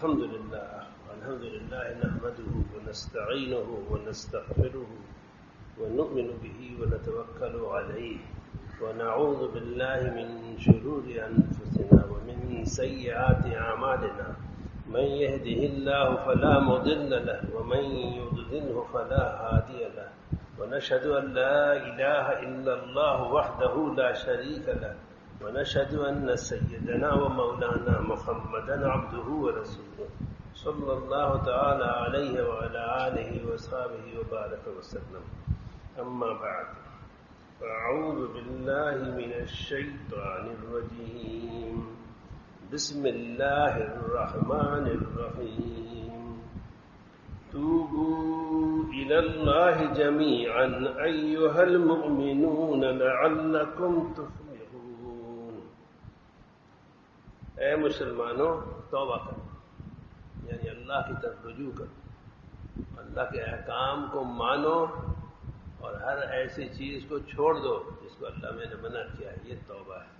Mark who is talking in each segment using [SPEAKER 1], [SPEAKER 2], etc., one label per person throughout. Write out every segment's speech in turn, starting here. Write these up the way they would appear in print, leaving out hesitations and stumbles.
[SPEAKER 1] الحمد لله نحمده ونستعينه ونستغفره ونؤمن به ونتوكل عليه ونعوذ بالله من شرور أنفسنا ومن سيئات أعمالنا من يهده الله فلا مضل له ومن يضلله فلا هادي له ونشهد أن لا إله إلا الله وحده لا شريك له ونشهد أن سيدنا ومولانا محمدا عبده ورسوله صلى الله تعالى عليه وعلى آله وصحبه وبارك وسلم أما بعد فأعوذ بالله من الشيطان الرجيم بسم الله الرحمن الرحيم توبوا إلى الله جميعا أيها المؤمنون لعلكم تفلحون. اے مسلمانوں توبہ کرو، یعنی اللہ کی طرف رجوع کرو، اللہ کے احکام کو مانو اور ہر ایسی چیز کو چھوڑ دو جس کو اللہ میں نے منع کیا ہے. یہ توبہ ہے.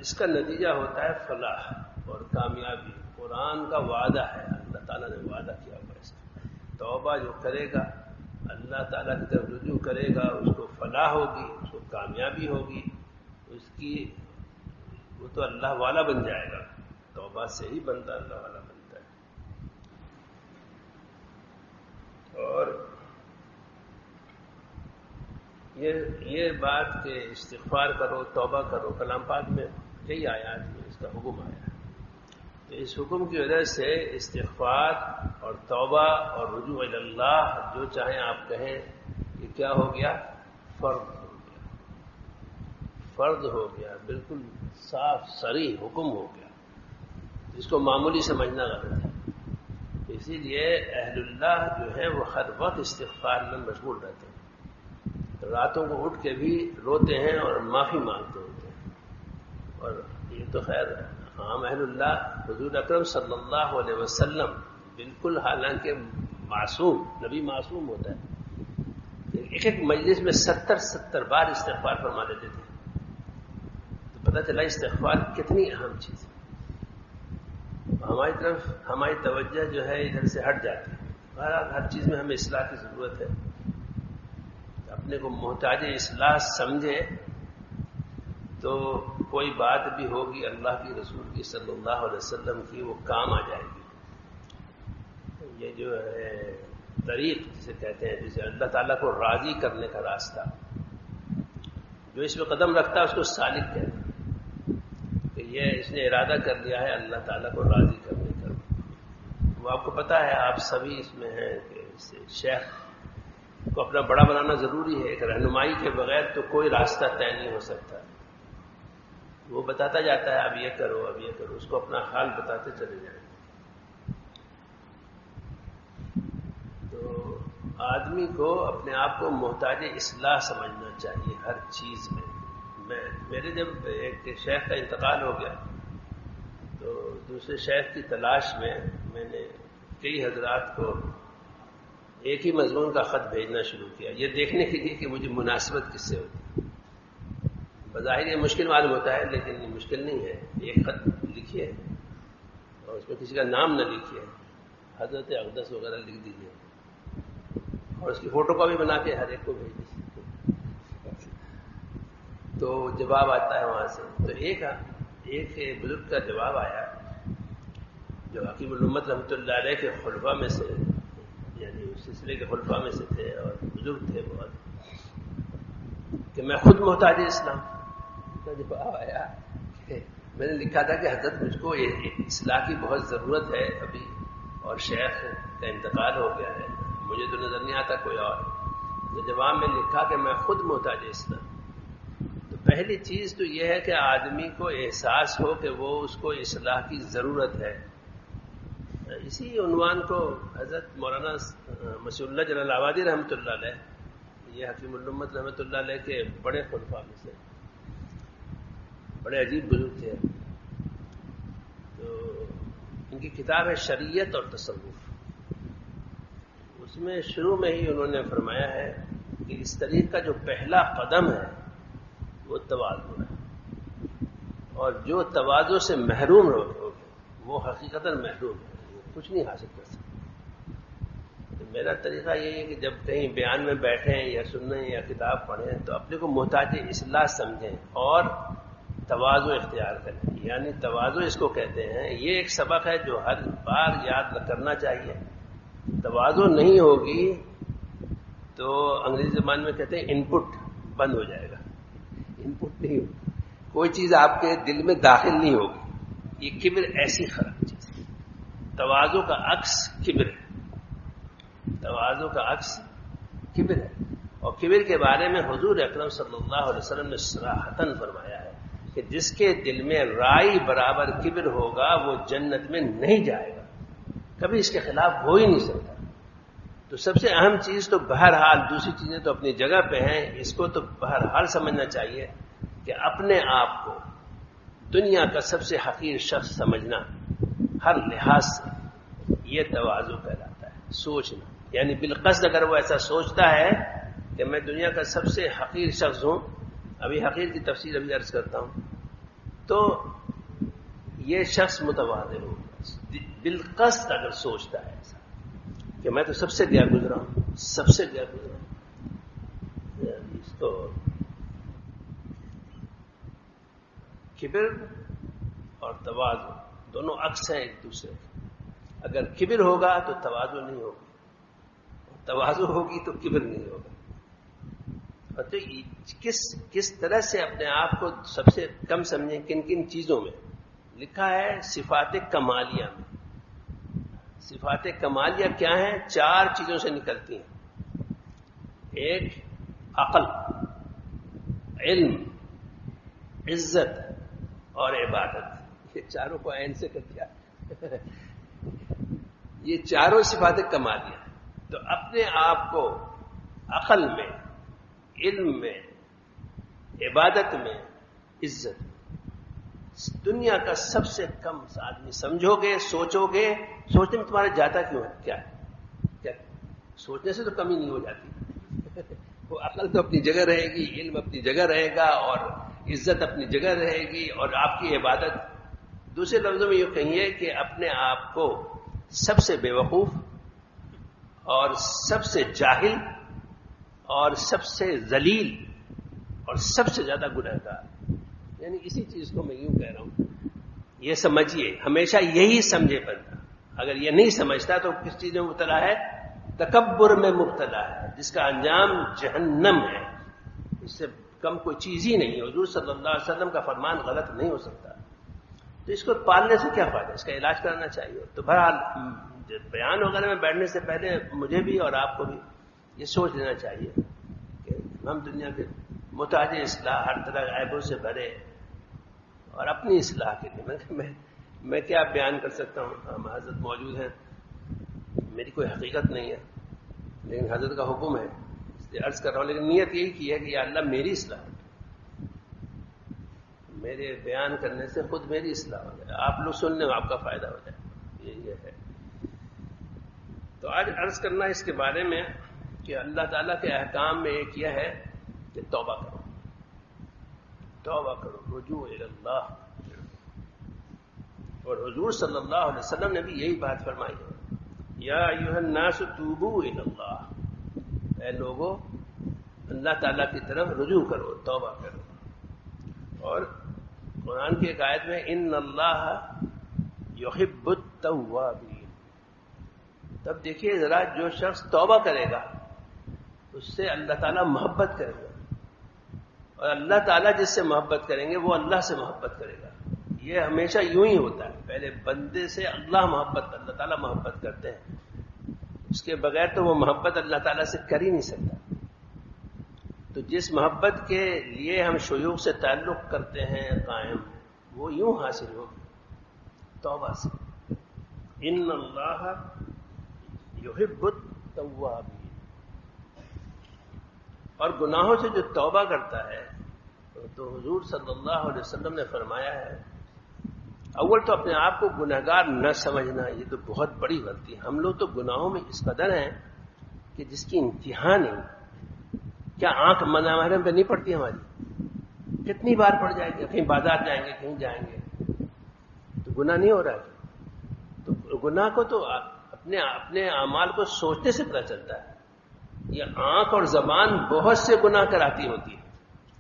[SPEAKER 1] اس کا نتیجہ ہوتا ہے فلاح اور کامیابی. قرآن کا وعدہ ہے، اللہ تعالیٰ نے وعدہ کیا ہوا اس کا. توبہ جو کرے گا، اللہ تعالیٰ کی طرف رجوع کرے گا، اس کو فلاح ہوگی، اس کو کامیابی ہوگی، وہ تو اللہ والا بن جائے گا. توبہ سے ہی بندہ اللہ والا بنتا ہے. اور یہ بات کہ استغفار کرو، توبہ کرو، کلام پاک میں کئی آیات میں اس کا حکم آیا ہے. تو اس حکم کی وجہ سے استغفار اور توبہ اور رجوع الی اللہ جو چاہیں آپ کہیں، یہ کیا ہو گیا؟ فرض ہو گیا، بالکل صاف صریح حکم ہو گیا، جس کو معمولی سمجھنا غلط ہے. اسی لیے اہل اللہ جو ہے وہ ہر وقت استغفار میں مشغول رہتے ہیں، راتوں کو اٹھ کے بھی روتے ہیں اور معافی مانگتے ہوتے ہیں. اور یہ تو خیر عام اہل اللہ حضور اکرم صلی اللہ علیہ وسلم بالکل، حالانکہ معصوم نبی معصوم ہوتا ہے، ایک ایک مجلس میں 70 بار استغفار فرما دیتے تھے. تو پتہ چلا استغفار کتنی اہم چیز ہے. ہماری طرف ہماری توجہ جو ہے ادھر سے ہٹ جاتی ہے. ہر چیز میں ہمیں اصلاح کی ضرورت ہے. اپنے کو محتاج اصلاح سمجھے تو کوئی بات بھی ہوگی اللہ کی رسول کی صلی اللہ علیہ وسلم کی، وہ کام آ جائے گی. یہ جو ہے طریق جسے کہتے ہیں، جسے اللہ تعالیٰ کو راضی کرنے کا راستہ، جو اس میں قدم رکھتا ہے اس کو سالک کہتے ہیں کہ یہ اس نے ارادہ کر لیا ہے اللہ تعالیٰ کو راضی کرنے کا. وہ آپ کو پتا ہے، آپ سبھی اس میں ہیں کہ شیخ کو اپنا بڑا بنانا ضروری ہے. ایک رہنمائی کے بغیر تو کوئی راستہ طے نہیں ہو سکتا. وہ بتاتا جاتا ہے اب یہ کرو، اب یہ کرو، اس کو اپنا حال بتاتے چلے جائیں. تو آدمی کو اپنے آپ کو محتاج اصلاح سمجھنا چاہیے ہر چیز میں. میرے جب ایک شیخ کا انتقال ہو گیا تو دوسرے شیخ کی تلاش میں میں نے کئی حضرات کو ایک ہی مضمون کا خط بھیجنا شروع کیا، یہ دیکھنے کے لیے کہ مجھے مناسبت کس سے ہوتی ہے. بظاہر یہ مشکل معلوم ہوتا ہے، لیکن یہ مشکل نہیں ہے. ایک خط لکھیے اور اس میں کسی کا نام نہ لکھیے، حضرت اقدس وغیرہ لکھ دیجیے اور اس کی فوٹو کاپی بنا کے ہر ایک کو بھیج دیجیے. تو جواب آتا ہے وہاں سے. تو ایک بزرگ کا جواب آیا جو حکیم الامت رحمۃ اللہ علیہ کے خلفاء میں سے، یعنی اس سلسلے کے خلفاء میں سے تھے اور بزرگ تھے بہت، کہ میں خود محتاج اسلام. کا جواب آیا کہ میں نے لکھا تھا کہ حضرت مجھ کو اصلاح کی بہت ضرورت ہے ابھی، اور شیخ کا انتقال ہو گیا ہے، مجھے تو نظر نہیں آتا کوئی اور. تو جواب میں لکھا کہ میں خود محتاج اسلام. تو پہلی چیز تو یہ ہے کہ آدمی کو احساس ہو کہ وہ اس کو اصلاح کی ضرورت ہے. اسی عنوان کو حضرت مولانا مسیح اللہ جلال آبادی رحمۃ اللہ علیہ، یہ حکیم الامت رحمۃ اللہ علیہ کے بڑے خلفاء میں سے، بڑے عجیب بزرگ تھے. تو ان کی کتاب ہے شریعت اور تصوف. اس میں شروع میں ہی انہوں نے فرمایا ہے کہ اس طریق کا جو پہلا قدم ہے وہ تواضع ہے، اور جو تواضع سے محروم ہو وہ حقیقتاً محروم ہے، کچھ نہیں حاصل کر سکتا۔ تو میرا طریقہ یہی ہے کہ جب کہیں بیان میں بیٹھیں یا سنیں یا کتاب پڑھیں تو اپنے کو محتاج اصلاح سمجھیں اور تواضع اختیار کریں۔ یعنی تواضع اس کو کہتے ہیں، یہ ایک سبق ہے جو ہر بار یاد کرنا چاہیے۔ تواضع نہیں ہوگی تو انگریزی زبان میں کہتے ہیں ان پٹ بند ہو جائے گا، ان پٹ نہیں ہوگی، کوئی چیز آپ کے دل میں داخل نہیں ہوگی۔ یہ کبر ایسی خراب چیز ہے۔ تواضع کا عکس کبر ہے، تواضع کا عکس کبر ہے، اور کبر کے بارے میں حضور اکرم صلی اللہ علیہ وسلم نے صراحتاً فرمایا ہے کہ جس کے دل میں رائی برابر کبر ہوگا وہ جنت میں نہیں جائے گا، کبھی اس کے خلاف ہو ہی نہیں سکتا۔ تو سب سے اہم چیز تو بہرحال، دوسری چیزیں تو اپنی جگہ پہ ہیں، اس کو تو بہرحال سمجھنا چاہیے کہ اپنے آپ کو دنیا کا سب سے حقیر شخص سمجھنا ہر لحاظ سے، یہ تواضع کہلاتا ہے، سوچنا۔ یعنی بالقصد اگر وہ ایسا سوچتا ہے کہ میں دنیا کا سب سے حقیر شخص ہوں، ابھی حقیر کی تفسیر ابھی عرض کرتا ہوں، تو یہ شخص متواضع ہوگا۔ بالقصد اگر سوچتا ہے ایسا کہ میں تو سب سے گیا گزرا ہوں، سب سے گیا گزرا ہوں، اس کو کبر اور تواضع دونوں عکس ہیں ایک دوسرے کے۔ اگر کبر ہوگا تو تواضع نہیں ہوگی، تواضع ہوگی تو کبر نہیں ہوگا۔ اور تو کس طرح سے اپنے آپ کو سب سے کم سمجھیں، کن کن چیزوں میں لکھا ہے؟ صفات کمالیہ میں۔ صفات کمالیہ کیا ہیں؟ 4 چیزوں سے نکلتی ہیں۔ ایک عقل، علم، عزت اور عبادت، یہ چاروں کو عین سے کر دیا۔ یہ چاروں صفات کمالیہ ہیں۔ تو اپنے آپ کو عقل میں، علم میں، عبادت میں، عزت، دنیا کا سب سے کم آدمی سمجھو گے، سوچو گے، سوچنے میں تمہارا جاتا کیوں ہے؟ کیا سوچنے سے تو کمی نہیں ہو جاتی۔ وہ عقل تو اپنی جگہ رہے گی، علم اپنی جگہ رہے گا، اور عزت اپنی جگہ رہے گی، اور آپ کی عبادت۔ دوسرے لفظوں میں یہ کہیے کہ اپنے آپ کو سب سے بے وقوف اور سب سے جاہل اور سب سے ذلیل اور سب سے زیادہ گنہگار، یعنی اسی چیز کو میں یوں کہہ رہا ہوں، یہ سمجھیے، ہمیشہ یہی سمجھے بندہ۔ اگر یہ نہیں سمجھتا تو کس چیز میں مبتلا ہے؟ تکبر میں مبتلا ہے، جس کا انجام جہنم ہے۔ اس سے کم کوئی چیز ہی نہیں ہے۔ حضور صلی اللہ علیہ وسلم کا فرمان غلط نہیں ہو سکتا۔ تو اس کو پالنے سے کیا فائدہ؟ اس کا علاج کرنا چاہیے۔ تو بہرحال بیان وغیرہ میں بیٹھنے سے پہلے مجھے بھی اور آپ کو بھی یہ سوچ لینا چاہیے کہ ہم دنیا کے محتاج اصلاح، ہر طرح عیبوں سے بھرے، اور اپنی اصلاح کے لیے میں کیا بیان کر سکتا ہوں؟ ہم حضرت موجود ہیں، میری کوئی حقیقت نہیں ہے، لیکن حضرت کا حکم ہے، اس لیے عرض کر رہا ہوں۔ لیکن نیت یہی کی ہے کہ یا اللہ میری اصلاح، میرے بیان کرنے سے خود میری اصلاح ہو جائے، آپ لوگ سن لیں، آپ کا فائدہ ہو جائے، یہ ہے۔ تو آج عرض کرنا اس کے بارے میں کہ اللہ تعالیٰ کے احکام میں ایک یہ ہے کہ توبہ کرو، توبہ کرو، رجوع الی اللہ۔ اور حضور صلی اللہ علیہ وسلم نے بھی یہی بات فرمائی ہے، یا ایھا الناس توبوا الی اللہ، اے لوگو اللہ تعالیٰ کی طرف رجوع کرو، توبہ کرو۔ اور قرآن کی ایک آیت میں ان اللہ یحب التوابین، تب دیکھیے ذرا، جو شخص توبہ کرے گا اس سے اللہ تعالیٰ محبت کرے گا، اور اللہ تعالیٰ جس سے محبت کریں گے وہ اللہ سے محبت کرے گا۔ یہ ہمیشہ یوں ہی ہوتا ہے، پہلے بندے سے اللہ تعالیٰ محبت کرتے ہیں، اس کے بغیر تو وہ محبت اللہ تعالیٰ سے کر ہی نہیں سکتا۔ تو جس محبت کے لیے ہم شیوخ سے تعلق کرتے ہیں قائم، وہ یوں حاصل ہوگی توبہ سے۔ ان اللہ یحب التوابین، اور گناہوں سے جو توبہ کرتا ہے تو حضور صلی اللہ علیہ وسلم نے فرمایا ہے، اول تو اپنے آپ کو گنہگار نہ سمجھنا، یہ تو بہت بڑی غلطی ہے۔ ہم لوگ تو گناہوں میں اس قدر ہیں کہ جس کی انتہا نہیں۔ کیا آنکھ محرم پہ نہیں پڑتی ہماری؟ کتنی بار پڑ جائے گی؟ کہیں بازار جائیں گے، کہیں جائیں گے، تو گناہ نہیں ہو رہا ہے؟ گناہ کو تو اپنے اعمال کو سوچنے سے پتہ چلتا ہے. یہ آنکھ اور زبان بہت سے گناہ کراتی ہوتی ہے،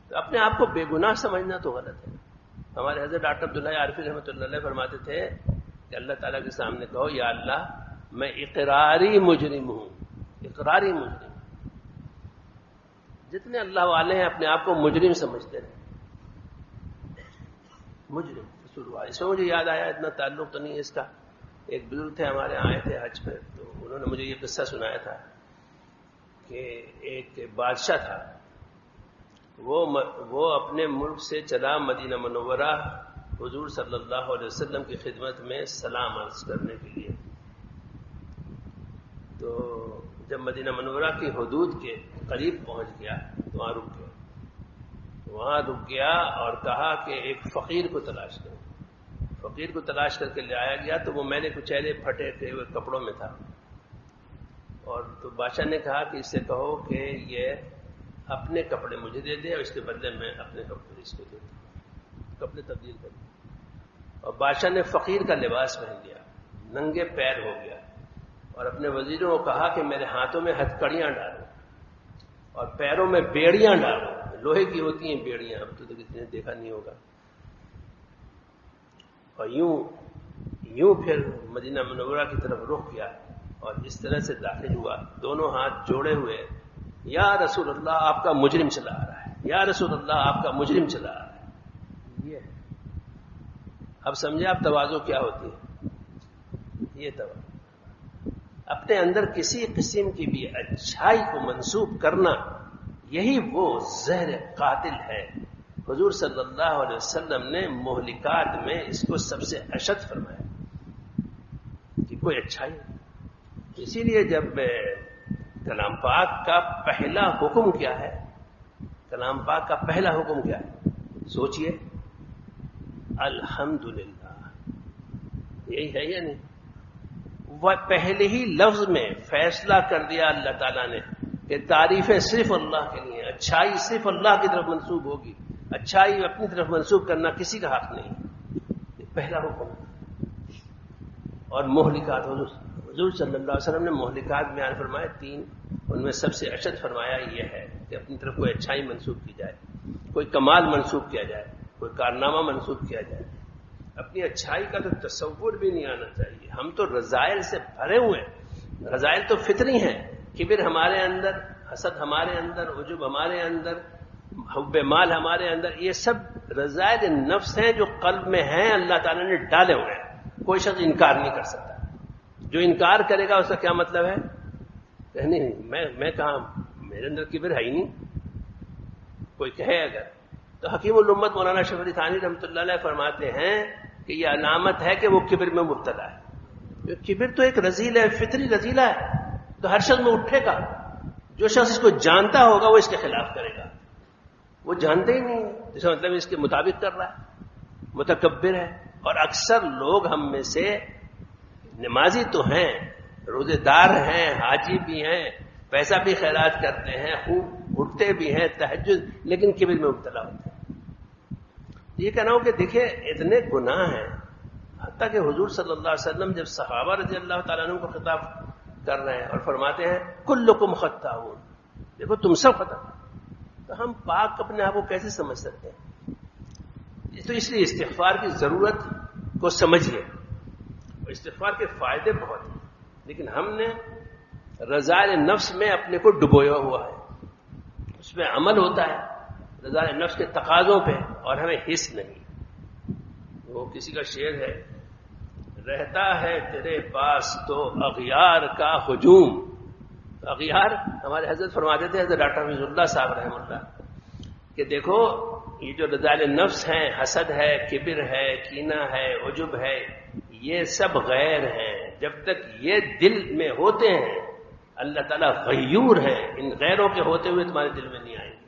[SPEAKER 1] تو اپنے آپ کو بے گناہ سمجھنا تو غلط ہے. ہمارے حضرت ڈاکٹر عبداللہ عارفی رحمۃ اللہ علیہ فرماتے تھے کہ اللہ تعالیٰ کے سامنے کہو یا اللہ میں اقراری مجرم ہوں، اقراری مجرم. جتنے اللہ والے ہیں اپنے آپ کو مجرم سمجھتے ہیں، مجرم. اس میں مجھے یاد آیا، اتنا تعلق تو نہیں ہے اس کا. ایک بزرگ تھے ہمارے آئے تھے حج پہ، تو انہوں نے مجھے یہ قصہ سنایا تھا کہ ایک بادشاہ تھا، وہ اپنے ملک سے چلا مدینہ منورہ حضور صلی اللہ علیہ وسلم کی خدمت میں سلام عرض کرنے کے لیے. تو جب مدینہ منورہ کی حدود کے قریب پہنچ گیا تو وہاں رک گیا اور کہا کہ ایک فقیر کو تلاش کرو. فقیر کو تلاش کر کے لے آیا گیا تو وہ میلے کچیلے پھٹے ہوئے کپڑوں میں تھا. اور تو بادشاہ نے کہا کہ اس سے کہو کہ یہ اپنے کپڑے مجھے دے دے اور اس کے بدلے میں اپنے کپڑے اس کو دے دوں، کپڑے تبدیل کر دیں. اور بادشاہ نے فقیر کا لباس پہن لیا، ننگے پیر ہو گیا، اور اپنے وزیروں کو کہا کہ میرے ہاتھوں میں ہتھکڑیاں ڈالو اور پیروں میں بیڑیاں ڈالو. لوہے کی ہوتی ہیں بیڑیاں، اب تو کسی نے دیکھا نہیں ہوگا. اور یوں پھر مدینہ منورہ کی طرف رخ کیا اور اس طرح سے داخل ہوا، دونوں ہاتھ جوڑے ہوئے، یا رسول اللہ آپ کا مجرم چلا آ رہا ہے، یا رسول اللہ آپ کا مجرم چلا آ رہا ہے. یہ ہے. اب سمجھے آپ تواضع کیا ہوتی ہے. یہ تواضع اپنے اندر کسی قسم کی بھی اچھائی کو منسوب کرنا، یہی وہ زہر قاتل ہے. حضور صلی اللہ علیہ وسلم نے مہلکات میں اس کو سب سے اشد فرمایا کہ کوئی اچھائی. اسی لیے جب کلام پاک کا پہلا حکم کیا ہے، کلام پاک کا پہلا حکم کیا ہے، سوچئے، الحمدللہ. یہی ہے یا نہیں؟ وہ پہلے ہی لفظ میں فیصلہ کر دیا اللہ تعالیٰ نے کہ تعریفیں صرف اللہ کے لیے، اچھائی صرف اللہ کی طرف منسوب ہوگی، اچھائی اپنی طرف منسوب کرنا کسی کا حق نہیں. یہ پہلا حکم. اور مہلکات، حضور صلی اللہ علیہ وسلم نے مہلکات بیان فرمائے 3، ان میں سب سے اشد فرمایا یہ ہے کہ اپنی طرف کوئی اچھائی منسوب کی جائے، کوئی کمال منسوب کیا جائے، کوئی کارنامہ منسوب کیا جائے. اپنی اچھائی کا تو تصور بھی نہیں آنا چاہیے. ہم تو رذائل سے بھرے ہوئے ہیں. رذائل تو فطری ہیں، کبر ہمارے اندر، حسد ہمارے اندر، عجب ہمارے اندر، حب مال ہمارے اندر. یہ سب رذائل نفس ہیں جو قلب میں ہیں، اللہ تعالیٰ نے ڈالے ہوئے ہیں. کوئی شخص انکار نہیں کر سکتا. جو انکار کرے گا اس کا کیا مطلب ہے؟ نہیں میں کہاں، میرے اندر کبر ہے ہی نہیں. کوئی کہے اگر تو حکیم الامت مولانا اشرف علی تھانوی رحمۃ اللہ علیہ فرماتے ہیں کہ یہ علامت ہے کہ وہ کبر میں مبتلا ہے. کبر تو ایک رذیل ہے، فطری رذیلہ ہے، تو ہر شخص میں اٹھے گا. جو شخص اس کو جانتا ہوگا وہ اس کے خلاف کرے گا. وہ جانتے ہی نہیں، جس کا مطلب اس کے مطابق کر رہا ہے، متکبر ہے. اور اکثر لوگ ہم میں سے نمازی تو ہیں، روزے دار ہیں، حاجی بھی ہیں، پیسہ بھی خیرات کرتے ہیں، خوب اٹھتے بھی ہیں تہجد، لیکن کبر میں مبتلا ہوتے ہیں. یہ کہنا ہو کہ دیکھیں اتنے گناہ ہیں، حتیٰ کہ حضور صلی اللہ علیہ وسلم جب صحابہ رضی اللہ تعالیٰ عنہ کو خطاب کر رہے ہیں اور فرماتے ہیں کلکم خطاؤون، دیکھو تم سب خطا، تو ہم پاک اپنے آپ کو کیسے سمجھ سکتے ہیں؟ تو اس لیے استغفار کی ضرورت کو سمجھیے. اور استغفار کے فائدے بہت ہیں، لیکن ہم نے رذائل نفس میں اپنے کو ڈبویا ہوا ہے. اس پہ عمل ہوتا ہے رذائل نفس کے تقاضوں پہ، اور ہمیں حس نہیں. وہ کسی کا شعر ہے، رہتا ہے تیرے پاس تو اغیار کا ہجوم. اغیار ہمارے حضرت فرماتے تھے، حضرت ڈاکٹر حفیظ اللہ صاحب رحمہ اللہ، کہ دیکھو یہ جو رذائل نفس ہیں، حسد ہے، کبر ہے، کینہ ہے، عجب ہے، یہ سب غیر ہیں. جب تک یہ دل میں ہوتے ہیں اللہ تعالیٰ غیور ہے، ان غیروں کے ہوتے ہوئے تمہارے دل میں نہیں آئیں گے.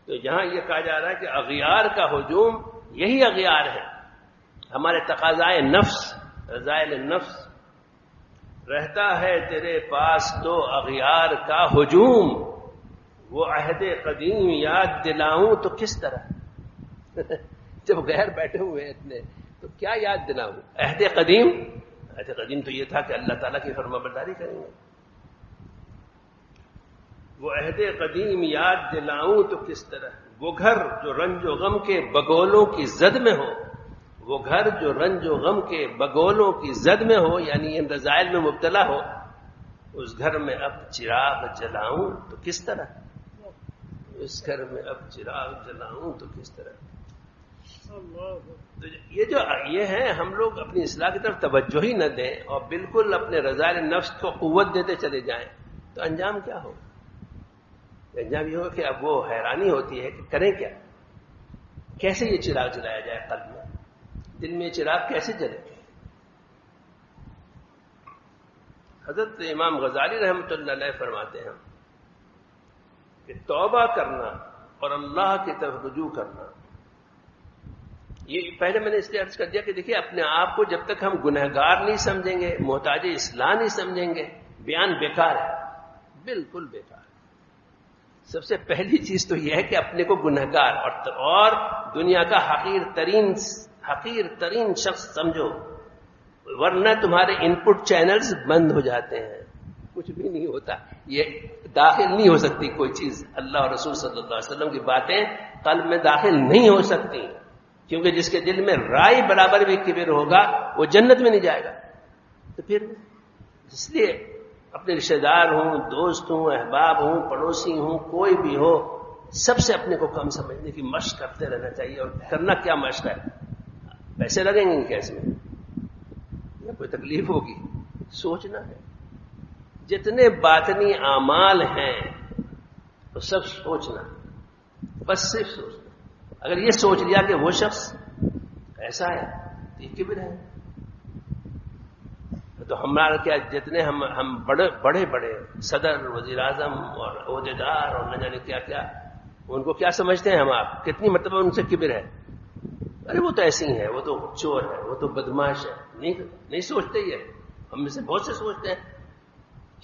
[SPEAKER 1] تو یہاں یہ کہا جا رہا ہے کہ اغیار کا ہجوم، یہی اغیار ہے ہمارے تقاضائے نفس، رذائل نفس. رہتا ہے تیرے پاس تو اغیار کا ہجوم، وہ عہد قدیم یاد دلاؤں تو کس طرح. جب غیر بیٹھے ہوئے اتنے تو کیا یاد دلاؤں؟ عہد قدیم عہد قدیم تو یہ تھا کہ اللہ تعالیٰ کی فرما برداری کریں گے. وہ عہد قدیم یاد دلاؤں تو کس طرح، وہ گھر جو رنج و غم کے بگولوں کی زد میں ہو، وہ گھر جو رنج و غم کے بگولوں کی زد میں ہو، یعنی ان رذائل میں مبتلا ہو، اس گھر میں اب چراغ جلاؤں تو کس طرح، اس گھر میں اب چراغ جلاؤں تو کس طرح. تو یہ ہے ہم لوگ اپنی اصلاح کی طرف توجہ ہی نہ دیں اور بالکل اپنے رذائل نفس کو قوت دیتے چلے جائیں تو انجام کیا ہو؟ انجام یہ ہو کہ اب وہ حیرانی ہوتی ہے کہ کریں کیا، کیسے یہ چراغ جلایا جائے قلب میں، دل میں یہ چراغ کیسے جلے. حضرت امام غزالی رحمۃ اللہ علیہ فرماتے ہیں کہ توبہ کرنا اور اللہ کی طرف رجوع کرنا، یہ پہلے میں نے اس لیے عرض کر دیا کہ دیکھیے اپنے آپ کو جب تک ہم گنہگار نہیں سمجھیں گے، محتاج اصلاح نہیں سمجھیں گے، بیان بیکار ہے، بالکل بیکار. سب سے پہلی چیز تو یہ ہے کہ اپنے کو گنہگار اور دنیا کا حقیر ترین شخص سمجھو، ورنہ تمہارے ان پٹ چینلز بند ہو جاتے ہیں، کچھ بھی نہیں ہوتا، یہ داخل نہیں ہو سکتی کوئی چیز. اللہ اور رسول صلی اللہ علیہ وسلم کی باتیں قلب میں داخل نہیں ہو سکتی، کیونکہ جس کے دل میں رائی برابر بھی کبر ہوگا وہ جنت میں نہیں جائے گا. تو پھر اس لیے اپنے رشتہ دار ہوں، دوست ہوں، احباب ہوں، پڑوسی ہوں، کوئی بھی ہو، سب سے اپنے کو کم سمجھنے کی مشق کرتے رہنا چاہیے. اور کرنا کیا مشق ہے؟ پیسے لگیں گے کیس میں یا کوئی تکلیف ہوگی، سوچنا ہے. جتنے باطنی اعمال ہیں وہ سب سوچنا، بس صرف سوچنا. اگر یہ سوچ لیا کہ وہ شخص ایسا ہے تو یہ کبر ہے. تو ہمارا کیا، جتنے ہم بڑے بڑے صدر، وزیر اعظم اور عہدیدار اور نہ جانے کیا کیا، ان کو کیا سمجھتے ہیں ہم؟ آپ کتنی مرتبہ ان سے کبر ہے، ارے وہ تو ایسی ہیں، وہ تو چور ہے، وہ تو بدماش ہے. نہیں سوچتے. یہ ہم میں سے بہت سے سوچتے ہیں.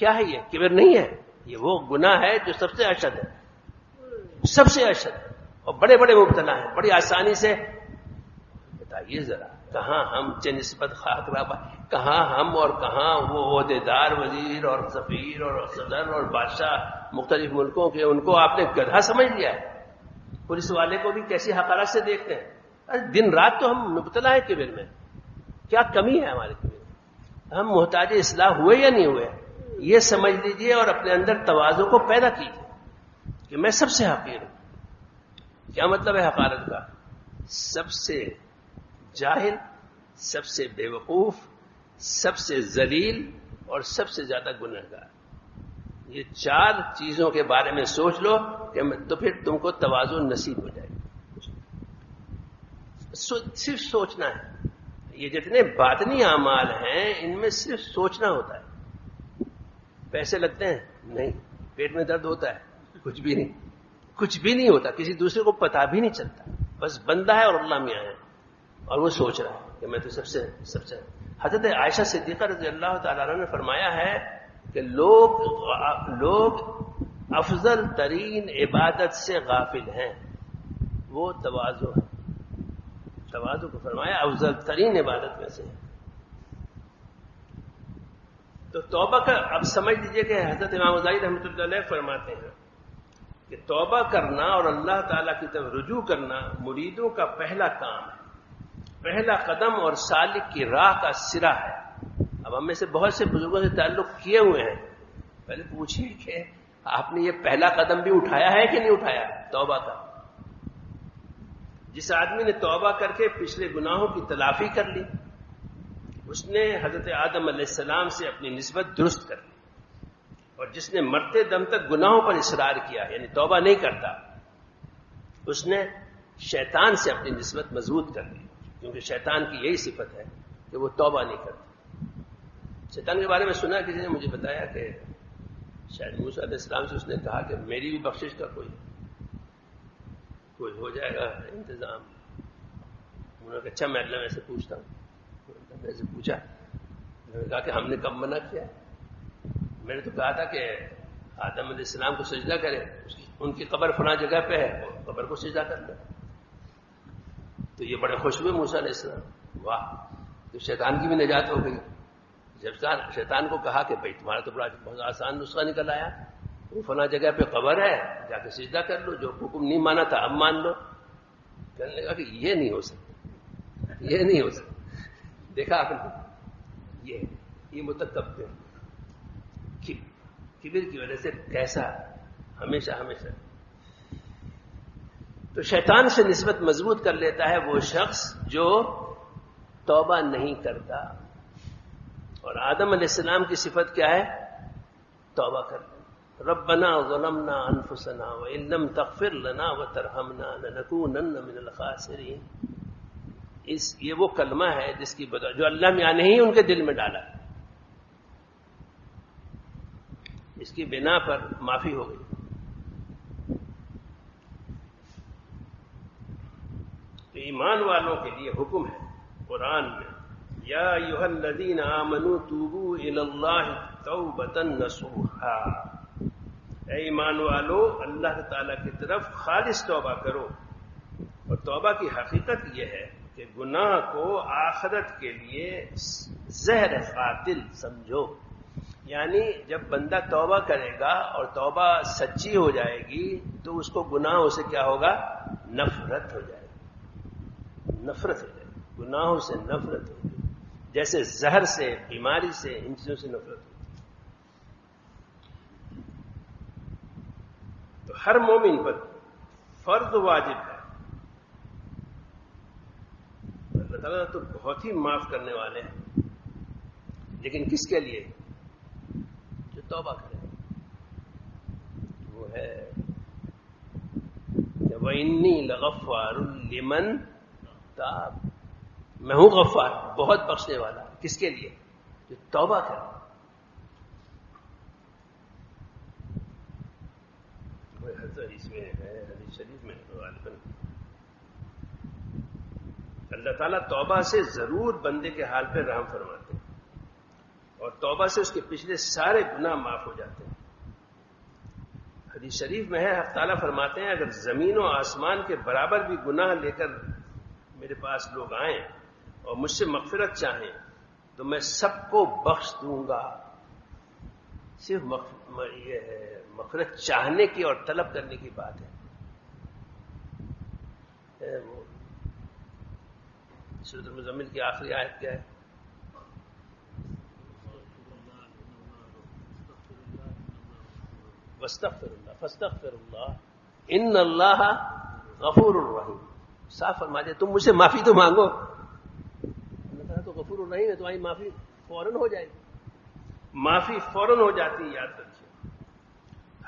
[SPEAKER 1] کیا ہے یہ؟ کبر نہیں ہے، یہ وہ گناہ ہے جو سب سے اشد ہے، سب سے اشد. اور بڑے بڑے مبتلا ہیں. بڑی آسانی سے بتائیے ذرا، کہاں ہم نسبت خاک رابہ، کہاں ہم اور کہاں وہ عہدیدار، وزیر اور سفیر اور صدر اور بادشاہ مختلف ملکوں کے، ان کو آپ نے گدھا سمجھ لیا ہے. پولیس والے کو بھی کیسی حقارت سے دیکھتے ہیں. ارے دن رات تو ہم مبتلا ہیں کبر میں. کیا کمی ہے ہمارے کبر میں؟ ہم محتاج اصلاح ہوئے یا نہیں ہوئے؟ یہ سمجھ لیجئے اور اپنے اندر تواضع کو پیدا کیجئے کہ میں سب سے حقیر ہوں. کیا مطلب ہے حقارت کا؟ سب سے جاہل، سب سے بے وقوف، سب سے ذلیل اور سب سے زیادہ گنہگار. یہ چار چیزوں کے بارے میں سوچ لو کہ تو پھر تم کو تواضع نصیب ہو جائے گا. صرف سوچنا ہے. یہ جتنے باطنی اعمال ہیں ان میں صرف سوچنا ہوتا ہے. پیسے لگتے ہیں؟ نہیں. پیٹ میں درد ہوتا ہے؟ کچھ بھی نہیں، کچھ بھی نہیں ہوتا. کسی دوسرے کو پتا بھی نہیں چلتا. بس بندہ ہے اور اللہ میاں ہے اور وہ سوچ رہا ہے کہ میں تو سب سے. حضرت عائشہ صدیقہ رضی اللہ تعالیٰ عنہ نے فرمایا ہے کہ لوگ افضل ترین عبادت سے غافل ہیں، وہ تواضع ہے. تواضع کو فرمایا افضل ترین عبادت میں سے. تو توبہ کا اب سمجھ لیجئے کہ حضرت امام غزالی رحمۃ اللہ علیہ فرماتے ہیں کہ توبہ کرنا اور اللہ تعالیٰ کی طرف رجوع کرنا مریدوں کا پہلا کام ہے، پہلا قدم اور سالک کی راہ کا سرا ہے. اب ہم میں سے بہت سے بزرگوں سے تعلق کیے ہوئے ہیں. پہلے پوچھیے کہ آپ نے یہ پہلا قدم بھی اٹھایا ہے کہ نہیں اٹھایا توبہ کا؟ جس آدمی نے توبہ کر کے پچھلے گناہوں کی تلافی کر لی، اس نے حضرت آدم علیہ السلام سے اپنی نسبت درست کر لی. اور جس نے مرتے دم تک گناہوں پر اصرار کیا، یعنی توبہ نہیں کرتا، اس نے شیطان سے اپنی نسبت مضبوط کر لی. کیونکہ شیطان کی یہی صفت ہے کہ وہ توبہ نہیں کرتا. شیطان کے بارے میں سنا، کسی نے مجھے بتایا کہ شاید موسیٰ علیہ السلام سے اس نے کہا کہ میری بھی بخشش کا کوئی ہو جائے گا انتظام. انہوں نے کہا اچھا میں اللہ میں سے پوچھتا ہوں. میں سے پوچھا، انہوں نے کہا کہ ہم نے کب منع کیا؟ میں نے تو کہا تھا کہ آدم علیہ السلام کو سجدہ کرے، ان کی قبر فلاں جگہ پہ ہے، قبر کو سجدہ کر لے. تو یہ بڑے خوش ہوئے موسیٰ علیہ السلام، واہ، تو شیطان کی بھی نجات ہو گئی. جب شیطان کو کہا کہ بھائی تمہارا تو بہت آسان نسخہ نکل آیا، وہ فلاں جگہ پہ قبر ہے، جا کے سجدہ کر لو، جو حکم نہیں مانا تھا اب مان لو. کہنے لگا کہ یہ نہیں ہو سکتا، یہ نہیں ہو سکتا. دیکھا آپ نے، یہ متکبر کبر کی وجہ سے کیسا ہمیشہ ہمیشہ. تو شیطان سے نسبت مضبوط کر لیتا ہے وہ شخص جو توبہ نہیں کرتا. اور آدم علیہ السلام کی صفت کیا ہے؟ توبہ کرنا. ربنا ظلمنا انفسنا وان لم تغفر لنا وترحمنا لنكونن من الخاسرین. یہ وہ کلمہ ہے جس کی جو اللہ میاں نے ہی ان کے دل میں ڈالا، اس کی بنا پر معافی ہو گئی. تو ایمان والوں کے لیے حکم ہے قرآن میں، یا ایھا الذین آمنوا توبوا الی اللہ توبۃ نصوحا. اے ایمان والو، اللہ تعالی کی طرف خالص توبہ کرو. اور توبہ کی حقیقت یہ ہے کہ گناہ کو آخرت کے لیے زہر قاتل سمجھو. یعنی جب بندہ توبہ کرے گا اور توبہ سچی ہو جائے گی تو اس کو گناہوں سے کیا ہوگا؟ نفرت ہو جائے گی، نفرت ہو جائے گی. گناہوں سے نفرت ہوگی، جیسے زہر سے، بیماری سے، ان چیزوں سے نفرت ہوگی. تو ہر مومن پر فرض واجب ہے. اللہ تعالیٰ تو بہت ہی معاف کرنے والے ہیں، لیکن کس کے لیے؟ جو توبہ کرے. وہ ہے کہ وَإِنِّي لَغَفَّارٌ لِمَن تاب. میں ہوں غفار، بہت بخشنے والا. کس کے لیے؟ جو توبہ کرے. اس میں ہے حدیث شریف میں اللہ تعالیٰ توبہ سے ضرور بندے کے حال پہ رحم فرماتے ہیں، اور توبہ سے اس کے پچھلے سارے گناہ معاف ہو جاتے ہیں. حدیث شریف میں ہے، حق تعالیٰ فرماتے ہیں اگر زمین و آسمان کے برابر بھی گناہ لے کر میرے پاس لوگ آئیں اور مجھ سے مغفرت چاہیں تو میں سب کو بخش دوں گا. صرف یہ ہے مغفرت چاہنے کی اور طلب کرنے کی بات ہے. سورۃ المزمل کی آخری آیت کیا ہے؟ واستغفر اللہ فاستغفر اللہ ان اللہ غفور الرحیم. صاف فرما دیا تم مجھ سے معافی تو مانگو، اللہ تعالیٰ تو غفور الرحیم ہے، تمہاری معافی فوراً ہو جائے گی. معافی فوراً ہو جاتی ہے، یاد رکھیے.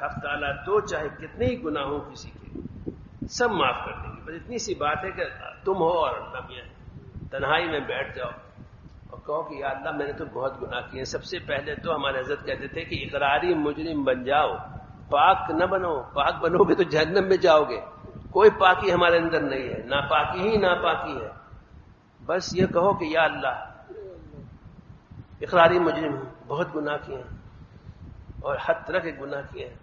[SPEAKER 1] حق تعالیٰ تو چاہے کتنے ہی گناہ ہو کسی کے سب معاف کر دیں گے. بس اتنی سی بات ہے کہ تم ہو اور اللہ میاں تنہائی میں بیٹھ جاؤ اور کہو کہ یا اللہ میں نے تو بہت گناہ کیے. سب سے پہلے تو ہمارے حضرت کہتے تھے کہ اقراری مجرم بن جاؤ، پاک نہ بنو. پاک بنو گے تو جہنم میں جاؤ گے. کوئی پاکی ہمارے اندر نہیں ہے، ناپاکی ہی ناپاکی ہے. بس یہ کہو کہ یا اللہ اقراری مجرم ہوں، بہت گناہ کیے ہیں اور حد طرح کے گناہ کیے ہیں،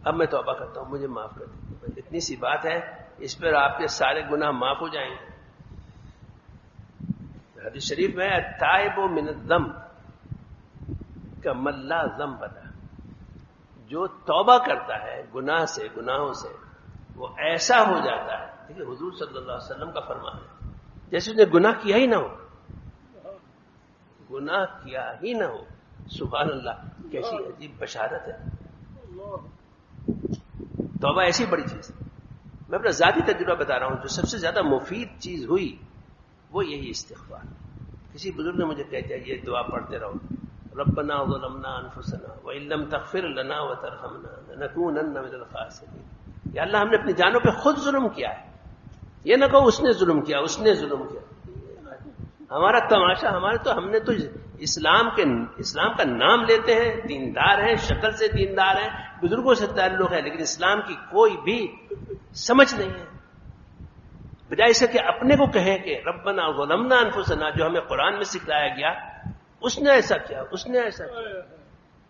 [SPEAKER 1] اب میں توبہ کرتا ہوں، مجھے معاف کر دیں. اتنی سی بات ہے، اس پر آپ کے سارے گناہ معاف ہو جائیں گے. حدیث شریف میں التائب من الذنب کمن لا ذنب لہ. جو توبہ کرتا ہے گناہ سے، گناہوں سے، وہ ایسا ہو جاتا ہے. دیکھیے حضور صلی اللہ علیہ وسلم کا فرمان ہے جیسے اس نے گناہ کیا ہی نہ ہو. گناہ کیا ہی نہ ہو. سبحان اللہ، کیسی عجیب بشارت ہے. توبہ ایسی بڑی چیز ہے. میں اپنا ذاتی تجربہ بتا رہا ہوں. جو سب سے زیادہ مفید چیز ہوئی وہ یہی استغفار. کسی بزرگ نے مجھے کہہ دیا یہ دعا پڑھتے رہو، ربنا ظلمنا انفسنا وان لم تغفر لنا وترحمنا لنكونن من الخاسرین. یا اللہ ہم نے اپنی جانوں پہ خود ظلم کیا ہے. یہ نہ کہو اس نے ظلم کیا، اس نے ظلم کیا. ہمارا تماشا، ہم نے تو اسلام کا نام لیتے ہیں، دیندار ہیں، شکل سے دیندار ہیں، بزرگوں سے تعلق ہے، لیکن اسلام کی کوئی بھی سمجھ نہیں ہے. بجائے اسے کہ اپنے کو کہیں کہ ربنا ظلمنا انفسنا، جو ہمیں قرآن میں سکھلایا گیا، اس نے ایسا کیا، اس نے ایسا کیا.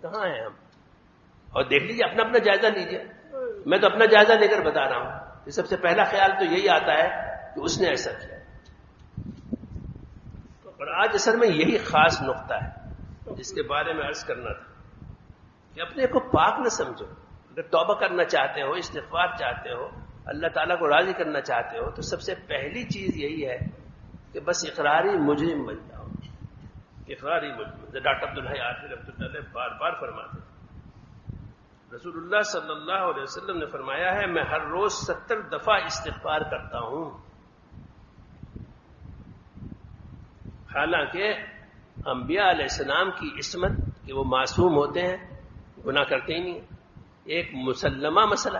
[SPEAKER 1] کہاں ہیں ہم؟ اور دیکھ لیجیے، اپنا اپنا جائزہ لیجیے. میں تو اپنا جائزہ لے کر بتا رہا ہوں کہ سب سے پہلا خیال تو یہی آتا ہے کہ اس نے ایسا کیا. آج اصل میں یہی خاص نقطہ ہے جس کے بارے میں عرض کرنا تھا کہ اپنے کو پاک نہ سمجھو. اگر توبہ کرنا چاہتے ہو، استغفار چاہتے ہو، اللہ تعالیٰ کو راضی کرنا چاہتے ہو، تو سب سے پہلی چیز یہی ہے کہ بس اقراری مجرم بن جاؤ. اقراری مجرم. ڈاکٹر عبدالحی عارفی رحمۃ اللہ علیہ بار بار فرماتے ہیں، رسول اللہ صلی اللہ علیہ وسلم نے فرمایا ہے میں ہر روز 70 دفعہ استغفار کرتا ہوں. حالانکہ انبیاء علیہ السلام کی عصمت کہ وہ معصوم ہوتے ہیں، گناہ کرتے ہی نہیں، ایک مسلمہ مسئلہ،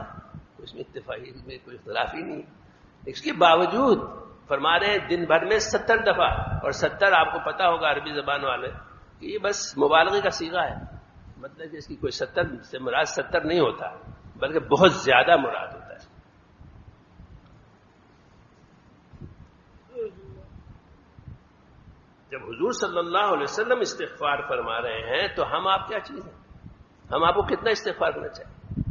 [SPEAKER 1] اس میں اتفاقی میں کوئی اختلاف ہی نہیں. اس کے باوجود فرما رہے ہیں دن بھر میں 70 دفعہ، اور 70 آپ کو پتا ہوگا عربی زبان والے کہ یہ بس مبالغے کا صیغہ ہے. مطلب کہ اس کی کوئی 70 سے مراد 70 نہیں ہوتا، بلکہ بہت زیادہ مراد ہوتا ہے. جب حضور صلی اللہ علیہ وسلم استغفار فرما رہے ہیں تو ہم آپ کیا چیز ہیں؟ ہم آپ کو کتنا استغفار کرنا چاہیے؟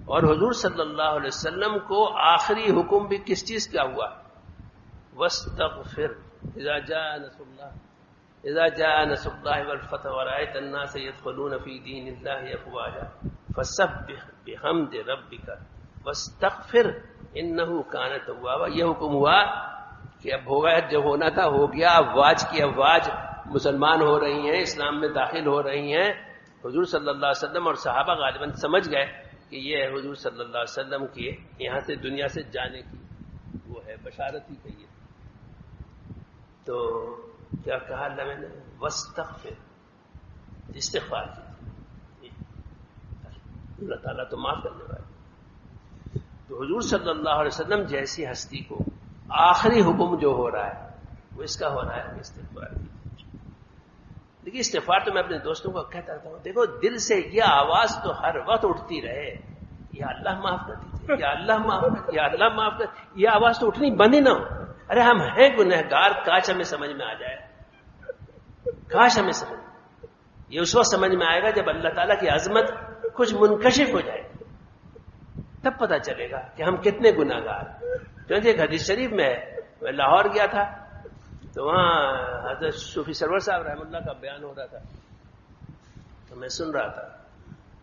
[SPEAKER 1] اور حضور صلی اللہ علیہ وسلم کو آخری حکم بھی کس چیز کا ہوا؟ وَاسْتَغْفِرْ اِذَا جَاءَ نَصْرُ اللَّهِ اذا جاء نصر الله والفتح ورأيت الناس يدخلون في دين الله افواجا فسبح بحمد ربك واستغفر انه كان توابا. یہ حکم ہوا کہ اب ہوگا، جو ہونا تھا ہو گیا. افواج کی افواج مسلمان ہو رہی ہیں، اسلام میں داخل ہو رہی ہیں. حضور صلی اللہ علیہ وسلم اور صحابہ غالباً سمجھ گئے کہ یہ حضور صلی اللہ علیہ وسلم کی یہاں سے دنیا سے جانے کی وہ ہے بشارت ہی کہیے. تو کیا کہا اللہ میں نے؟ وَاسْتَغْفِرْ، استغفار کی. اللہ تعالیٰ تو معاف کرنے والا. تو حضور صلی اللہ علیہ وسلم جیسی ہستی کو آخری حکم جو ہو رہا ہے وہ اس کا ہو رہا ہے استغفار کی. دیکھیے استغفار تو میں اپنے دوستوں کو کہتا رہتا ہوں، دیکھو دل سے یہ آواز تو ہر وقت اٹھتی رہے، یا اللہ معاف کر دیجیے، یا اللہ معاف کر، یا اللہ معاف کر. یہ آواز تو اٹھنی بند ہی نہ ہو. ارے ہم ہیں گنہگار، کاش ہمیں سمجھ میں آ جائے، کاش ہمیں سمجھ. یہ اس وقت سمجھ میں آئے گا جب اللہ تعالیٰ کی عظمت کچھ منکشف ہو جائے، تب پتہ چلے گا کہ ہم کتنے گنہگار. چونکہ ایک حدیث شریف میں میں لاہور گیا تھا تو وہاں حضرت صوفی سرور صاحب رحمۃ اللہ کا بیان ہو رہا تھا، تو میں سن رہا تھا.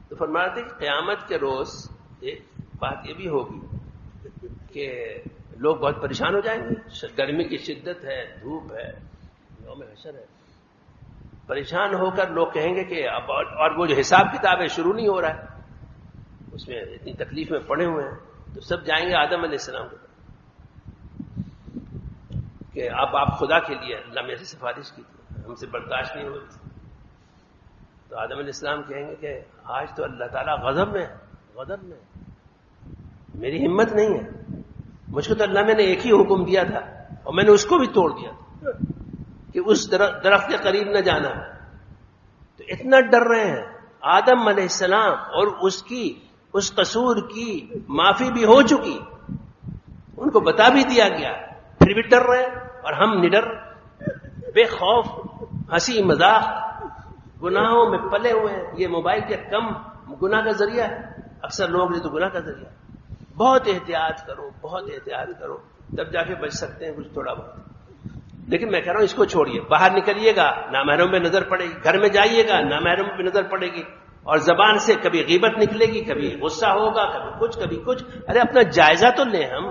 [SPEAKER 1] تو فرما رہے تھے کہ قیامت کے روز ایک بات یہ بھی ہوگی کہ لوگ بہت پریشان ہو جائیں گے. گرمی کی شدت ہے، دھوپ ہے، یوم حشر ہے. پریشان ہو کر لوگ کہیں گے کہ اب اور وہ جو حساب کتاب ہے شروع نہیں ہو رہا ہے، اس میں اتنی تکلیف میں پڑے ہوئے ہیں. تو سب جائیں گے آدم علیہ السلام کو کہ اب آپ خدا کے لیے اللہ میں سے سفارش کی تھی، ہم سے برداشت نہیں ہو رہی تھی. تو آدم علیہ السلام کہیں گے کہ آج تو اللہ تعالیٰ غضب میں میری ہمت نہیں ہے. مجھ کو تو اللہ میں نے ایک ہی حکم دیا تھا اور میں نے اس کو بھی توڑ دیا تھا کہ اس درخت کے قریب نہ جانا. تو اتنا ڈر رہے ہیں. آدم علیہ السلام اور اس قصور کی معافی بھی ہو چکی، ان کو بتا بھی دیا گیا، پھر بھی ڈر رہے ہیں. اور ہم نڈر بے خوف ہنسی مذاق گناہوں میں پلے ہوئے ہیں. یہ موبائل کے کم گناہ کا ذریعہ ہے، اکثر لوگ یہ تو گناہ کا ذریعہ. بہت احتیاط کرو تب جا کے بچ سکتے ہیں کچھ تھوڑا بہت. لیکن میں کہہ رہا ہوں اس کو چھوڑیے. باہر نکلیے گا نامحرم پہ نظر پڑے گی، گھر میں جائیے گا نامحرم پہ نظر پڑے گی، اور زبان سے کبھی غیبت نکلے گی، کبھی غصہ ہوگا، کبھی کچھ. ارے اپنا جائزہ تو لیں ہم.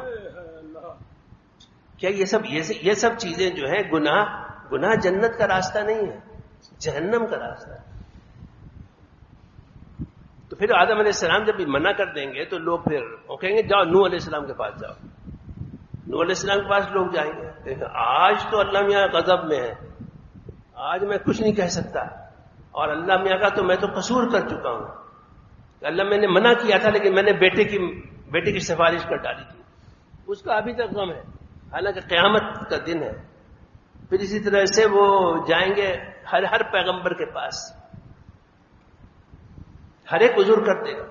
[SPEAKER 1] کیا یہ سب چیزیں جو ہیں گناہ جنت کا راستہ نہیں ہے، جہنم کا راستہ ہے. تو پھر آدم علیہ السلام جب بھی منع کر دیں گے تو لوگ پھر وہ کہیں گے جاؤ نوح علیہ السلام کے پاس جاؤ. نوح علیہ السلام کے پاس لوگ جائیں گے، کہیں گے آج تو اللہ میاں غضب میں ہے، آج میں کچھ نہیں کہہ سکتا، اور اللہ میاں کا تو میں تو قصور کر چکا ہوں. اللہ میں نے منع کیا تھا لیکن میں نے بیٹے کی سفارش کر ڈالی تھی، اس کا ابھی تک غم ہے، حالانکہ قیامت کا دن ہے. پھر اسی طرح سے وہ جائیں گے ہر پیغمبر کے پاس، ہر ایک عذر کر دے گا.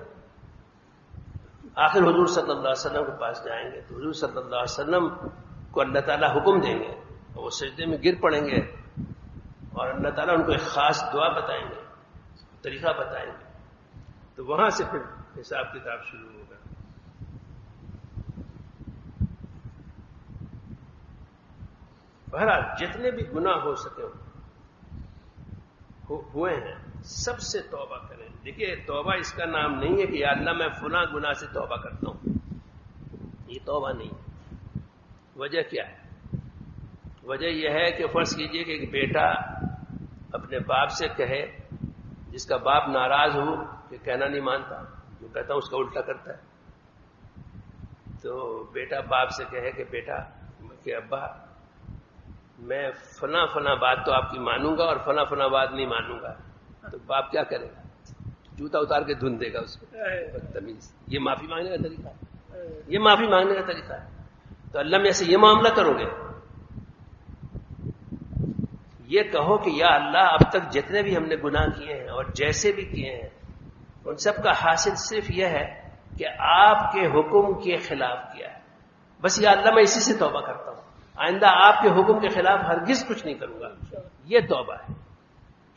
[SPEAKER 1] آخر حضور صلی اللہ علیہ وسلم کے پاس جائیں گے تو حضور صلی اللہ علیہ وسلم کو اللہ تعالیٰ حکم دیں گے اور وہ سجدے میں گر پڑیں گے، اور اللہ تعالیٰ ان کو ایک خاص دعا بتائیں گے، طریقہ بتائیں گے. تو وہاں سے پھر حساب کتاب شروع ہوگا. بہرحال جتنے بھی گناہ ہو سکے ہوئے ہیں سب سے توبہ کریں. دیکھیے توبہ اس کا نام نہیں ہے کہ یا اللہ میں فلاں گناہ سے توبہ کرتا ہوں، یہ توبہ نہیں. وجہ کیا ہے؟ وجہ یہ ہے کہ فرض کیجئے کہ ایک بیٹا اپنے باپ سے کہے، جس کا باپ ناراض ہو کہ کہنا نہیں مانتا، جو کہتا ہوں اس کا الٹا کرتا ہے. تو بیٹا باپ سے کہے کہ بیٹا کہ ابا میں فلاں فلاں بات تو آپ کی مانوں گا اور فلاں فلاں بات نہیں مانوں گا. تو باپ کیا کرے گا؟ جوتا اتار کے دھن دے گا اس کو. بدتمیز. یہ معافی مانگنے کا طریقہ ہے، یہ معافی مانگنے کا طریقہ ہے. تو اللہ میں سے یہ معاملہ کرو گے؟ یہ کہو کہ یا اللہ اب تک جتنے بھی ہم نے گناہ کیے ہیں اور جیسے بھی کیے ہیں ان سب کا حاصل صرف یہ ہے کہ آپ کے حکم کے خلاف کیا ہے. بس یا اللہ میں اسی سے توبہ کرتا ہوں، آئندہ آپ کے حکم کے خلاف ہرگز کچھ نہیں کروں گا. یہ توبہ ہے.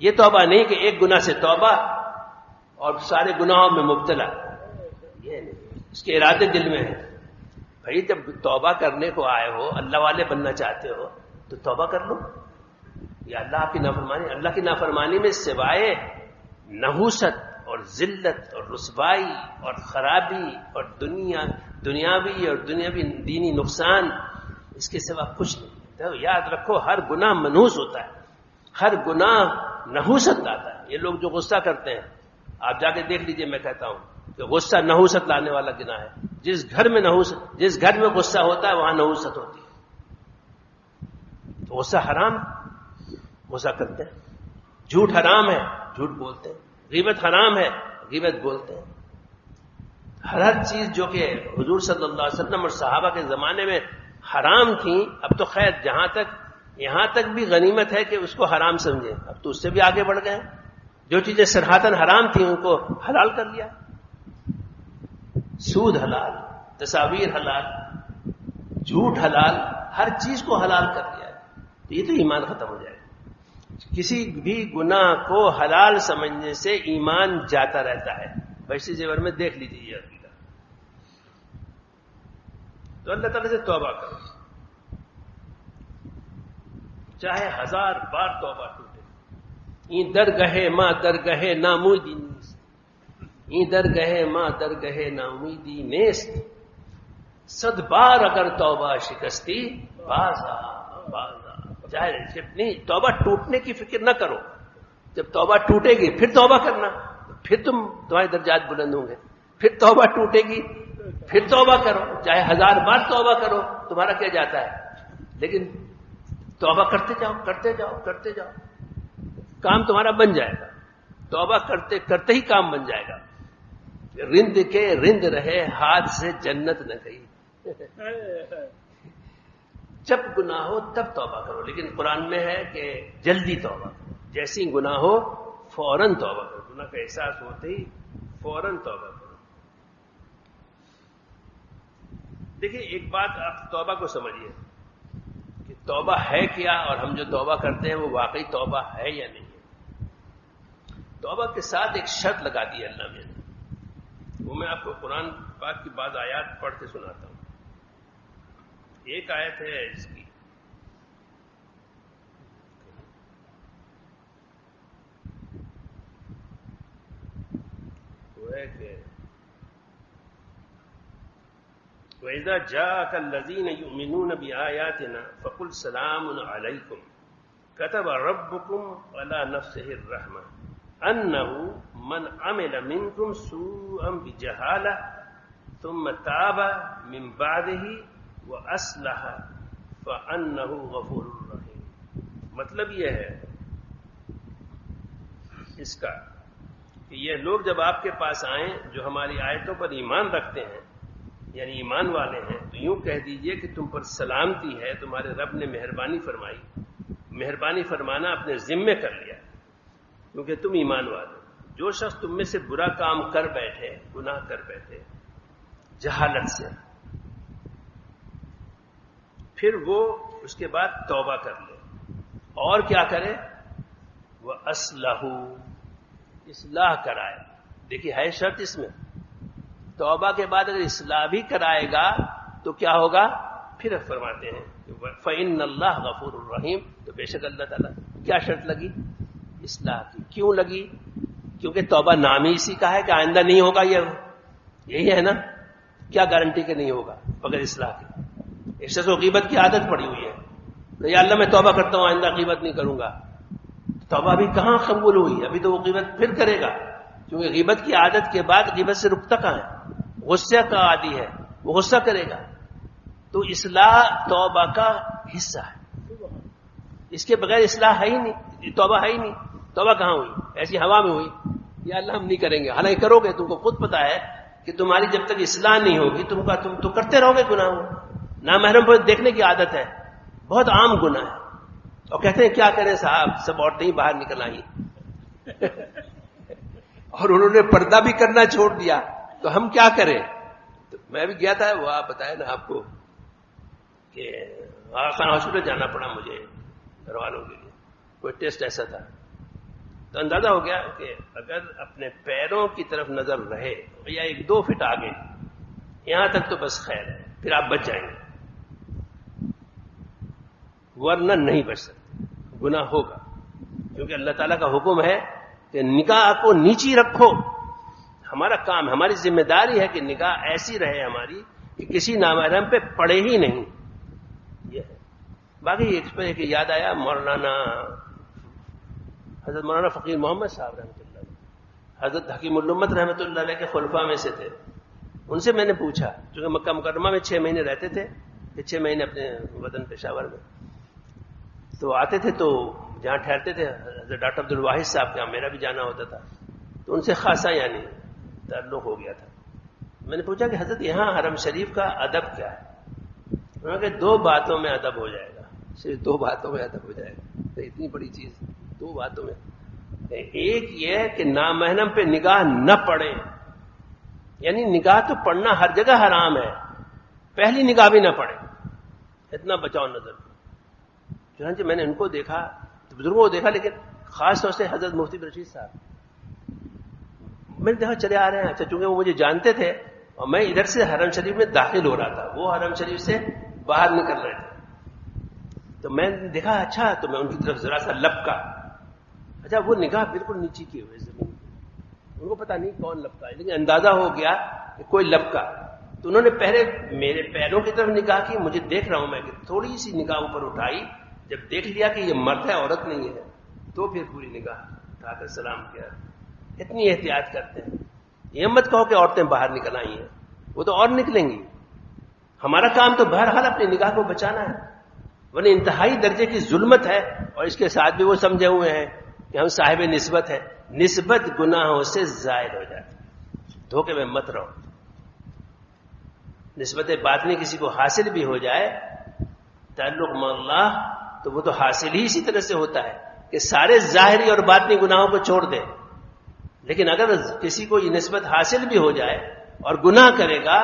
[SPEAKER 1] یہ توبہ نہیں کہ ایک گناہ سے توبہ اور سارے گناہوں میں مبتلا. یہ نہیں، اس کے ارادے دل میں ہیں. بھائی جب توبہ کرنے کو آئے ہو، اللہ والے بننا چاہتے ہو تو توبہ کر لو. یا اللہ آپ کی نافرمانی، اللہ کی نافرمانی میں سوائے نحوست اور ذلت اور رسوائی اور خرابی اور دنیاوی اور دنیاوی دینی نقصان، اس کے سوا کچھ نہیں. تو یاد رکھو ہر گناہ منحوس ہوتا ہے، ہر گناہ نحوست لاتا ہے. یہ لوگ جو غصہ کرتے ہیں آپ جا کے دیکھ لیجئے، میں کہتا ہوں کہ غصہ نحوست لانے والا گناہ ہے. جس گھر میں غصہ ہوتا ہے وہاں نحوست ہوتی ہے. تو غصہ حرام، غصہ کرتے ہیں. جھوٹ حرام ہے، جھوٹ بولتے ہیں. غیبت حرام ہے، غیبت بولتے ہیں. ہر چیز جو کہ حضور صلی اللہ علیہ وسلم اور صحابہ کے زمانے میں حرام تھیں، اب تو خیر یہاں تک بھی غنیمت ہے کہ اس کو حرام سمجھیں. اب تو اس سے بھی آگے بڑھ گئے. جو چیزیں سراحتاً حرام تھیں ان کو حلال کر لیا. سود حلال، تصاویر حلال، جھوٹ حلال، ہر چیز کو حلال کر لیا. تو یہ تو ایمان ختم ہو جائے گا. کسی بھی گناہ کو حلال سمجھنے سے ایمان جاتا رہتا ہے. ویسے زیور میں دیکھ لیجیے یہ عقیدہ. تو اللہ تعالیٰ سے توبہ کرو، چاہے 1000 بار توبہ ٹوٹے. این درگہے ماں درگہے نامیدی نیست، این درگہے ماں درگہے نامیدی نیست. 100 بار اگر توبہ شکستی بازا چاہے نہیں. توبہ ٹوٹنے کی فکر نہ کرو. جب توبہ ٹوٹے گی پھر توبہ کرنا، پھر تمہارے درجات بلند ہوں گے. پھر توبہ ٹوٹے گی پھر توبہ کرو، چاہے 1000 بار توبہ کرو، تمہارا کیا جاتا ہے. لیکن توبہ کرتے جاؤ کرتے جاؤ کرتے جاؤ، کام تمہارا بن جائے گا. توبہ کرتے کرتے ہی کام بن جائے گا. رند کے رند رہے ہاتھ سے جنت نہ گئی. جب گناہ ہو تب توبہ کرو. لیکن قرآن میں ہے کہ جلدی توبہ کرو. جیسی گناہ ہو فوراً توبہ کرو. گناہ کا احساس ہوتے ہی فوراً توبہ کرو. دیکھیے ایک بات آپ توبہ کو سمجھیے کہ توبہ ہے کیا، اور ہم جو توبہ کرتے ہیں وہ واقعی توبہ ہے یا نہیں ہے. توبہ کے ساتھ ایک شرط لگا دی اللہ نے، وہ میں آپ کو قرآن پاک کی بعض آیات پڑھ کے سناتا ہوں. ایک آیت ہے اس کی، وہ ہے کہ وَإِذَا جَاءَكَ الَّذِينَ يُؤْمِنُونَ بِآيَاتِنَا فَقُلْ سَلَامٌ عَلَيْكُمْ كَتَبَ رَبُّكُمْ عَلَى نَفْسِهِ الرَّحْمَةَ أَنَّهُ مَنْ عَمِلَ مِنْكُمْ سُوءًا بِجَهَالَةٍ ثُمَّ تَابَ مِنْ بَعْدِهِ وَأَصْلَحَ فَأَنَّهُ غَفُورٌ رَحِيمٌ. مطلب یہ ہے اس کا کہ یہ لوگ جب آپ کے پاس آئیں جو ہماری آیتوں پر ایمان رکھتے ہیں، یعنی ایمان والے ہیں، تو یوں کہہ دیجئے کہ تم پر سلامتی ہے، تمہارے رب نے مہربانی فرمائی. مہربانی فرمانا اپنے ذمے کر لیا کیونکہ تم ایمان والے. جو شخص تم میں سے برا کام کر بیٹھے، گناہ کر بیٹھے جہالت سے، پھر وہ اس کے بعد توبہ کر لے اور کیا کرے، وہ اصلاح کرائے. دیکھیے ہے شرط اس میں، توبہ کے بعد اگر اصلاح بھی کرائے گا تو کیا ہوگا، پھر فرماتے ہیں فَإِنَّ اللَّهَ غَفُورٌ رَحِيمٌ. تو بے شک اللہ تعالیٰ کیا شرط لگی، اصلاح کی. کیوں لگی؟ کیونکہ توبہ نام ہی اسی کا ہے کہ آئندہ نہیں ہوگا. یہی ہے نا. کیا گارنٹی کہ نہیں ہوگا بغیر اصلاح کے؟ اس سے تو غیبت کی عادت پڑی ہوئی ہے. یا اللہ میں توبہ کرتا ہوں آئندہ غیبت نہیں کروں گا. توبہ ابھی کہاں قبول ہوئی؟ ابھی تو وہ غیبت پھر کرے گا. کیونکہ غیبت کی عادت کے بعد غیبت سے رکتا کہاں ہے؟ غصہ کا عادی ہے, وہ غصہ کرے گا. تو اصلاح توبہ کا حصہ ہے. اس کے بغیر اصلاح ہے ہی نہیں, توبہ ہے ہی نہیں. توبہ کہاں ہوئی؟ ایسی ہوا میں ہوئی. یا اللہ ہم نہیں کریں گے. حالانکہ کرو گے, تم کو خود پتا ہے کہ تمہاری جب تک اصلاح نہیں ہوگی تم تو کرتے رہو گے گناہ. نامحرم پر دیکھنے کی عادت ہے, بہت عام گناہ ہے. اور کہتے ہیں کیا کریں صاحب, سب عورتیں ہی باہر نکل آئی اور انہوں نے پردہ بھی کرنا چھوڑ دیا, تو ہم کیا کریں؟ تو میں بھی گیا تھا, وہ آپ بتایا نا آپ کو کہ آغا خان ہاسپٹل جانا پڑا مجھے گھر والوں کے لیے. کوئی ٹیسٹ ایسا تھا, تو اندازہ ہو گیا کہ اگر اپنے پیروں کی طرف نظر رہے یا 1-2 فٹ آگے, یہاں تک تو بس خیر ہے, پھر آپ بچ جائیں گے, ورنہ نہیں بچ سکتے. گناہ ہوگا, کیونکہ اللہ تعالیٰ کا حکم ہے کہ نگاہ کو نیچی رکھو. ہمارا کام, ہماری ذمہ داری ہے کہ نگاہ ایسی رہے ہماری کہ کسی نامحرم پہ پڑے ہی نہیں. یہ ہے. باقی اس پہ ایک یاد آیا, حضرت مولانا فقیر محمد صاحب رحمۃ اللہ علیہ, حضرت حکیم الامت رحمۃ اللہ علیہ کے خلفاء میں سے تھے. ان سے میں نے پوچھا, چونکہ مکہ مکرمہ میں 6 مہینے رہتے تھے, 6 مہینے اپنے وطن پشاور میں, تو آتے تھے تو جہاں ٹھہرتے تھے حضرت ڈاکٹر عبد الواحد صاحب کے, میرا بھی جانا ہوتا تھا, تو ان سے خاصا یعنی تعلق ہو گیا تھا. میں نے پوچھا کہ حضرت یہاں حرم شریف کا ادب کیا ہے؟ انہوں نے کہا 2 باتوں میں ادب ہو جائے گا, صرف 2 باتوں میں ادب ہو جائے گا. تو اتنی بڑی چیز 2 باتوں میں. ایک یہ ہے کہ نامحرم پہ نگاہ نہ پڑے, یعنی نگاہ تو پڑنا ہر جگہ حرام ہے, پہلی نگاہ بھی نہ پڑے, اتنا بچاؤ نظر. چنانچہ میں نے ان کو دیکھا, بزرگوں کو دیکھا, لیکن خاص طور سے حضرت مفتی رشید صاحب, میں نے دیکھا چلے آ رہے ہیں. اچھا, چونکہ وہ مجھے جانتے تھے اور میں ادھر سے حرم شریف میں داخل ہو رہا تھا, وہ حرم شریف سے باہر نکل رہے تھے, تو میں نے دیکھا اچھا, تو میں ان کی طرف ذرا سا لپکا. اچھا, وہ نگاہ بالکل نیچی کیے ہوئے زمین, ان کو پتا نہیں کون لپکا ہے, لیکن اندازہ ہو گیا کہ کوئی لپکا. تو انہوں نے پہلے میرے پیروں کی طرف نگاہ کی, مجھے دیکھ رہا ہوں میں کہ تھوڑی سی نگاہ اوپر اٹھائی, جب دیکھ لیا کہ یہ مرد ہے عورت نہیں ہے, تو پھر پوری نگاہ اٹھا کر سلام کیا. اتنی احتیاط کرتے ہیں. یہ مت کہو کہ عورتیں باہر نکل آئی ہیں, وہ تو اور نکلیں گی. ہمارا کام تو بہرحال اپنی نگاہ کو بچانا ہے, ورنہ انتہائی درجے کی ظلمت ہے. اور اس کے ساتھ بھی وہ سمجھے ہوئے ہیں کہ ہم صاحب نسبت ہیں. نسبت گناہوں سے زائد ہو جاتی ہے, دھوکے میں مت رہو. نسبت باطنی کسی کو حاصل بھی ہو جائے, تعلق مع اللہ, تو وہ تو حاصل ہی اسی طرح سے ہوتا ہے کہ سارے ظاہری اور باطنی گناہوں کو چھوڑ دے. لیکن اگر کسی کو یہ نسبت حاصل بھی ہو جائے اور گناہ کرے گا,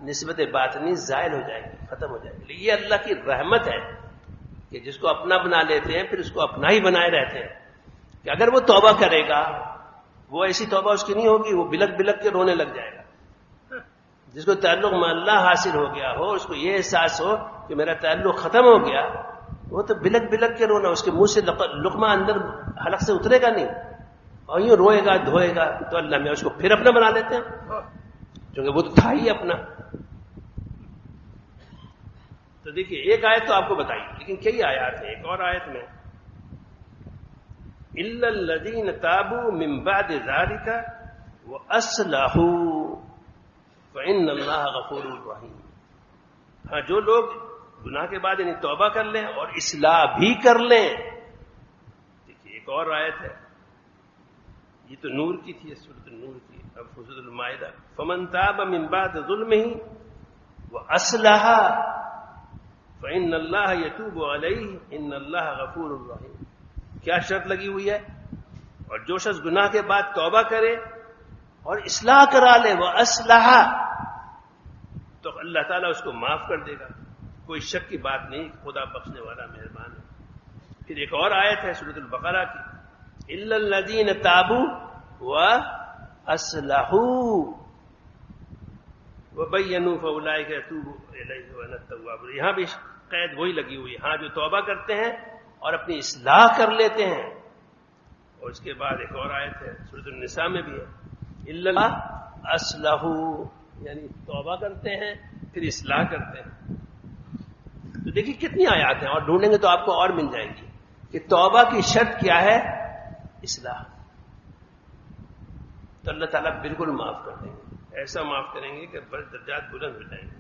[SPEAKER 1] نسبت باطنی زائل ہو جائے گی, ختم ہو جائے گی. یہ اللہ کی رحمت ہے کہ جس کو اپنا بنا لیتے ہیں پھر اس کو اپنا ہی بنائے رہتے ہیں. کہ اگر وہ توبہ کرے گا, وہ ایسی توبہ اس کی نہیں ہوگی, وہ بلک بلک کے رونے لگ جائے گا. جس کو تعلق میں اللہ حاصل ہو گیا ہو, اس کو یہ احساس ہو کہ میرا تعلق ختم ہو گیا, وہ تو بلک بلک کے رونا, اس کے منہ سے لقمہ اندر حلق سے اترے گا نہیں, اور یوں روئے گا دھوئے گا. تو اللہ میں اس کو پھر اپنا بنا لیتے ہیں, کیونکہ وہ تو تھا ہی اپنا. تو دیکھیے, ایک آیت تو آپ کو بتائی, لیکن کئی آیات ہیں. ایک اور آیت میں الا الذین تابوا من بعد ذلک واصلحوا فان اللہ غفور رحیم. ہاں, جو لوگ گناہ کے بعد یعنی توبہ کر لیں اور اصلاح بھی کر لیں. دیکھیے ایک اور آیت ہے, یہ تو نور کی تھی, سورۃ النور کی. اب سورۃ المائدہ, فمن تاب من بعد ظلمہ واصلح فان اللہ یتوب علیہ ان اللہ غفور رحیم. کیا شرط لگی ہوئی ہے؟ اور جو شخص گناہ کے بعد توبہ کرے اور اصلاح کرا لے, واصلح, تو اللہ تعالیٰ اس کو معاف کر دے گا. کوئی شک کی بات نہیں, خدا بخشنے والا مہربان ہے. پھر ایک اور آیت ہے سورۃ البقرہ کی, الا الذین تابوا واصلحوا وبینوا فاولئک یتوب الیہ وانا التواب. یہاں بھی قید وہی لگی ہوئی ہے. ہاں, جو توبہ کرتے ہیں اور اپنی اصلاح کر لیتے ہیں, اور اس کے بعد ایک اور آیت ہے سورۃ النساء میں بھی ہے الا اصلح، یعنی توبہ کرتے ہیں پھر اصلاح کرتے ہیں. تو دیکھیے کتنی آیات ہیں، اور ڈھونڈیں گے تو آپ کو اور مل جائیں گی کہ توبہ کی شرط کیا ہے؟ اصلاح. تو اللہ تعالیٰ بالکل معاف کر دیں گے، ایسا معاف کریں گے کہ بڑے درجات بلند ہو جائیں گے.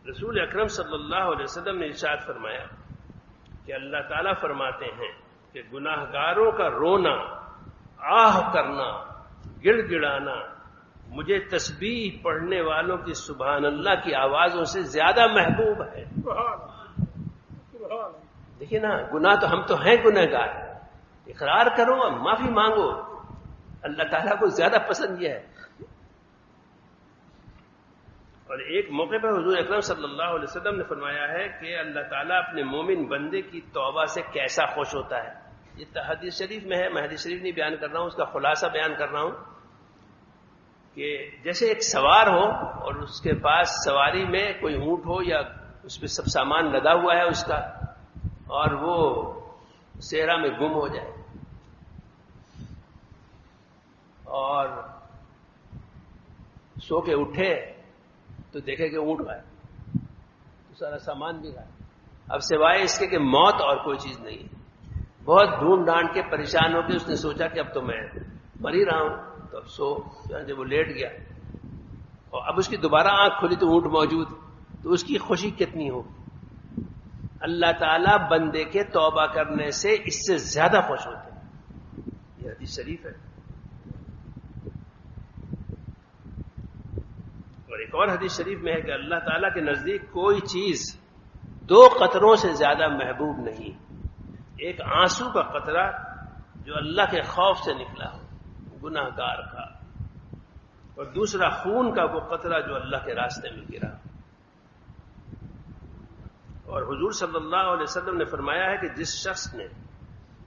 [SPEAKER 1] رسول اکرم صلی اللہ علیہ وسلم نے ارشاد فرمایا کہ اللہ تعالیٰ فرماتے ہیں کہ گناہ گاروں کا رونا، آہ کرنا، گڑ گڑانا مجھے تسبیح پڑھنے والوں کی سبحان اللہ کی آوازوں سے زیادہ محبوب ہے. دیکھیے نا، گناہ تو ہم تو ہیں گناہ گار، اقرار کرو اور معافی مانگو، اللہ تعالیٰ کو زیادہ پسند یہ ہے. اور ایک موقع پر حضور اکرم صلی اللہ علیہ وسلم نے فرمایا ہے کہ اللہ تعالیٰ اپنے مومن بندے کی توبہ سے کیسا خوش ہوتا ہے. یہ حدیث شریف میں ہے، میں حدیث شریف نہیں بیان کر رہا ہوں، اس کا خلاصہ بیان کر رہا ہوں کہ جیسے ایک سوار ہو اور اس کے پاس سواری میں کوئی اونٹ ہو یا اس پہ سب سامان لدا ہوا ہے اس کا، اور وہ صحرا میں گم ہو جائے اور سو کے اٹھے تو دیکھے کہ اونٹ گئے تو سارا سامان بھی گیا. اب سوائے اس کے کہ موت اور کوئی چیز نہیں ہے. بہت ڈھونڈ ڈھانڈ کے پریشان ہو کے اس نے سوچا کہ اب تو میں مر ہی رہا ہوں، تو اب سو. جب وہ لیٹ گیا اور اب اس کی دوبارہ آنکھ کھلی تو اونٹ موجود، تو اس کی خوشی کتنی ہوگی. اللہ تعالیٰ بندے کے توبہ کرنے سے اس سے زیادہ خوش ہوتے ہیں. یہ حدیث شریف ہے. اور ایک اور حدیث شریف میں ہے کہ اللہ تعالیٰ کے نزدیک کوئی چیز 2 قطروں سے زیادہ محبوب نہیں. ایک آنسو کا قطرہ جو اللہ کے خوف سے نکلا ہو گناہ گار کا، اور دوسرا خون کا وہ قطرہ جو اللہ کے راستے میں گرا. اور حضور صلی اللہ علیہ وسلم نے فرمایا ہے کہ جس شخص نے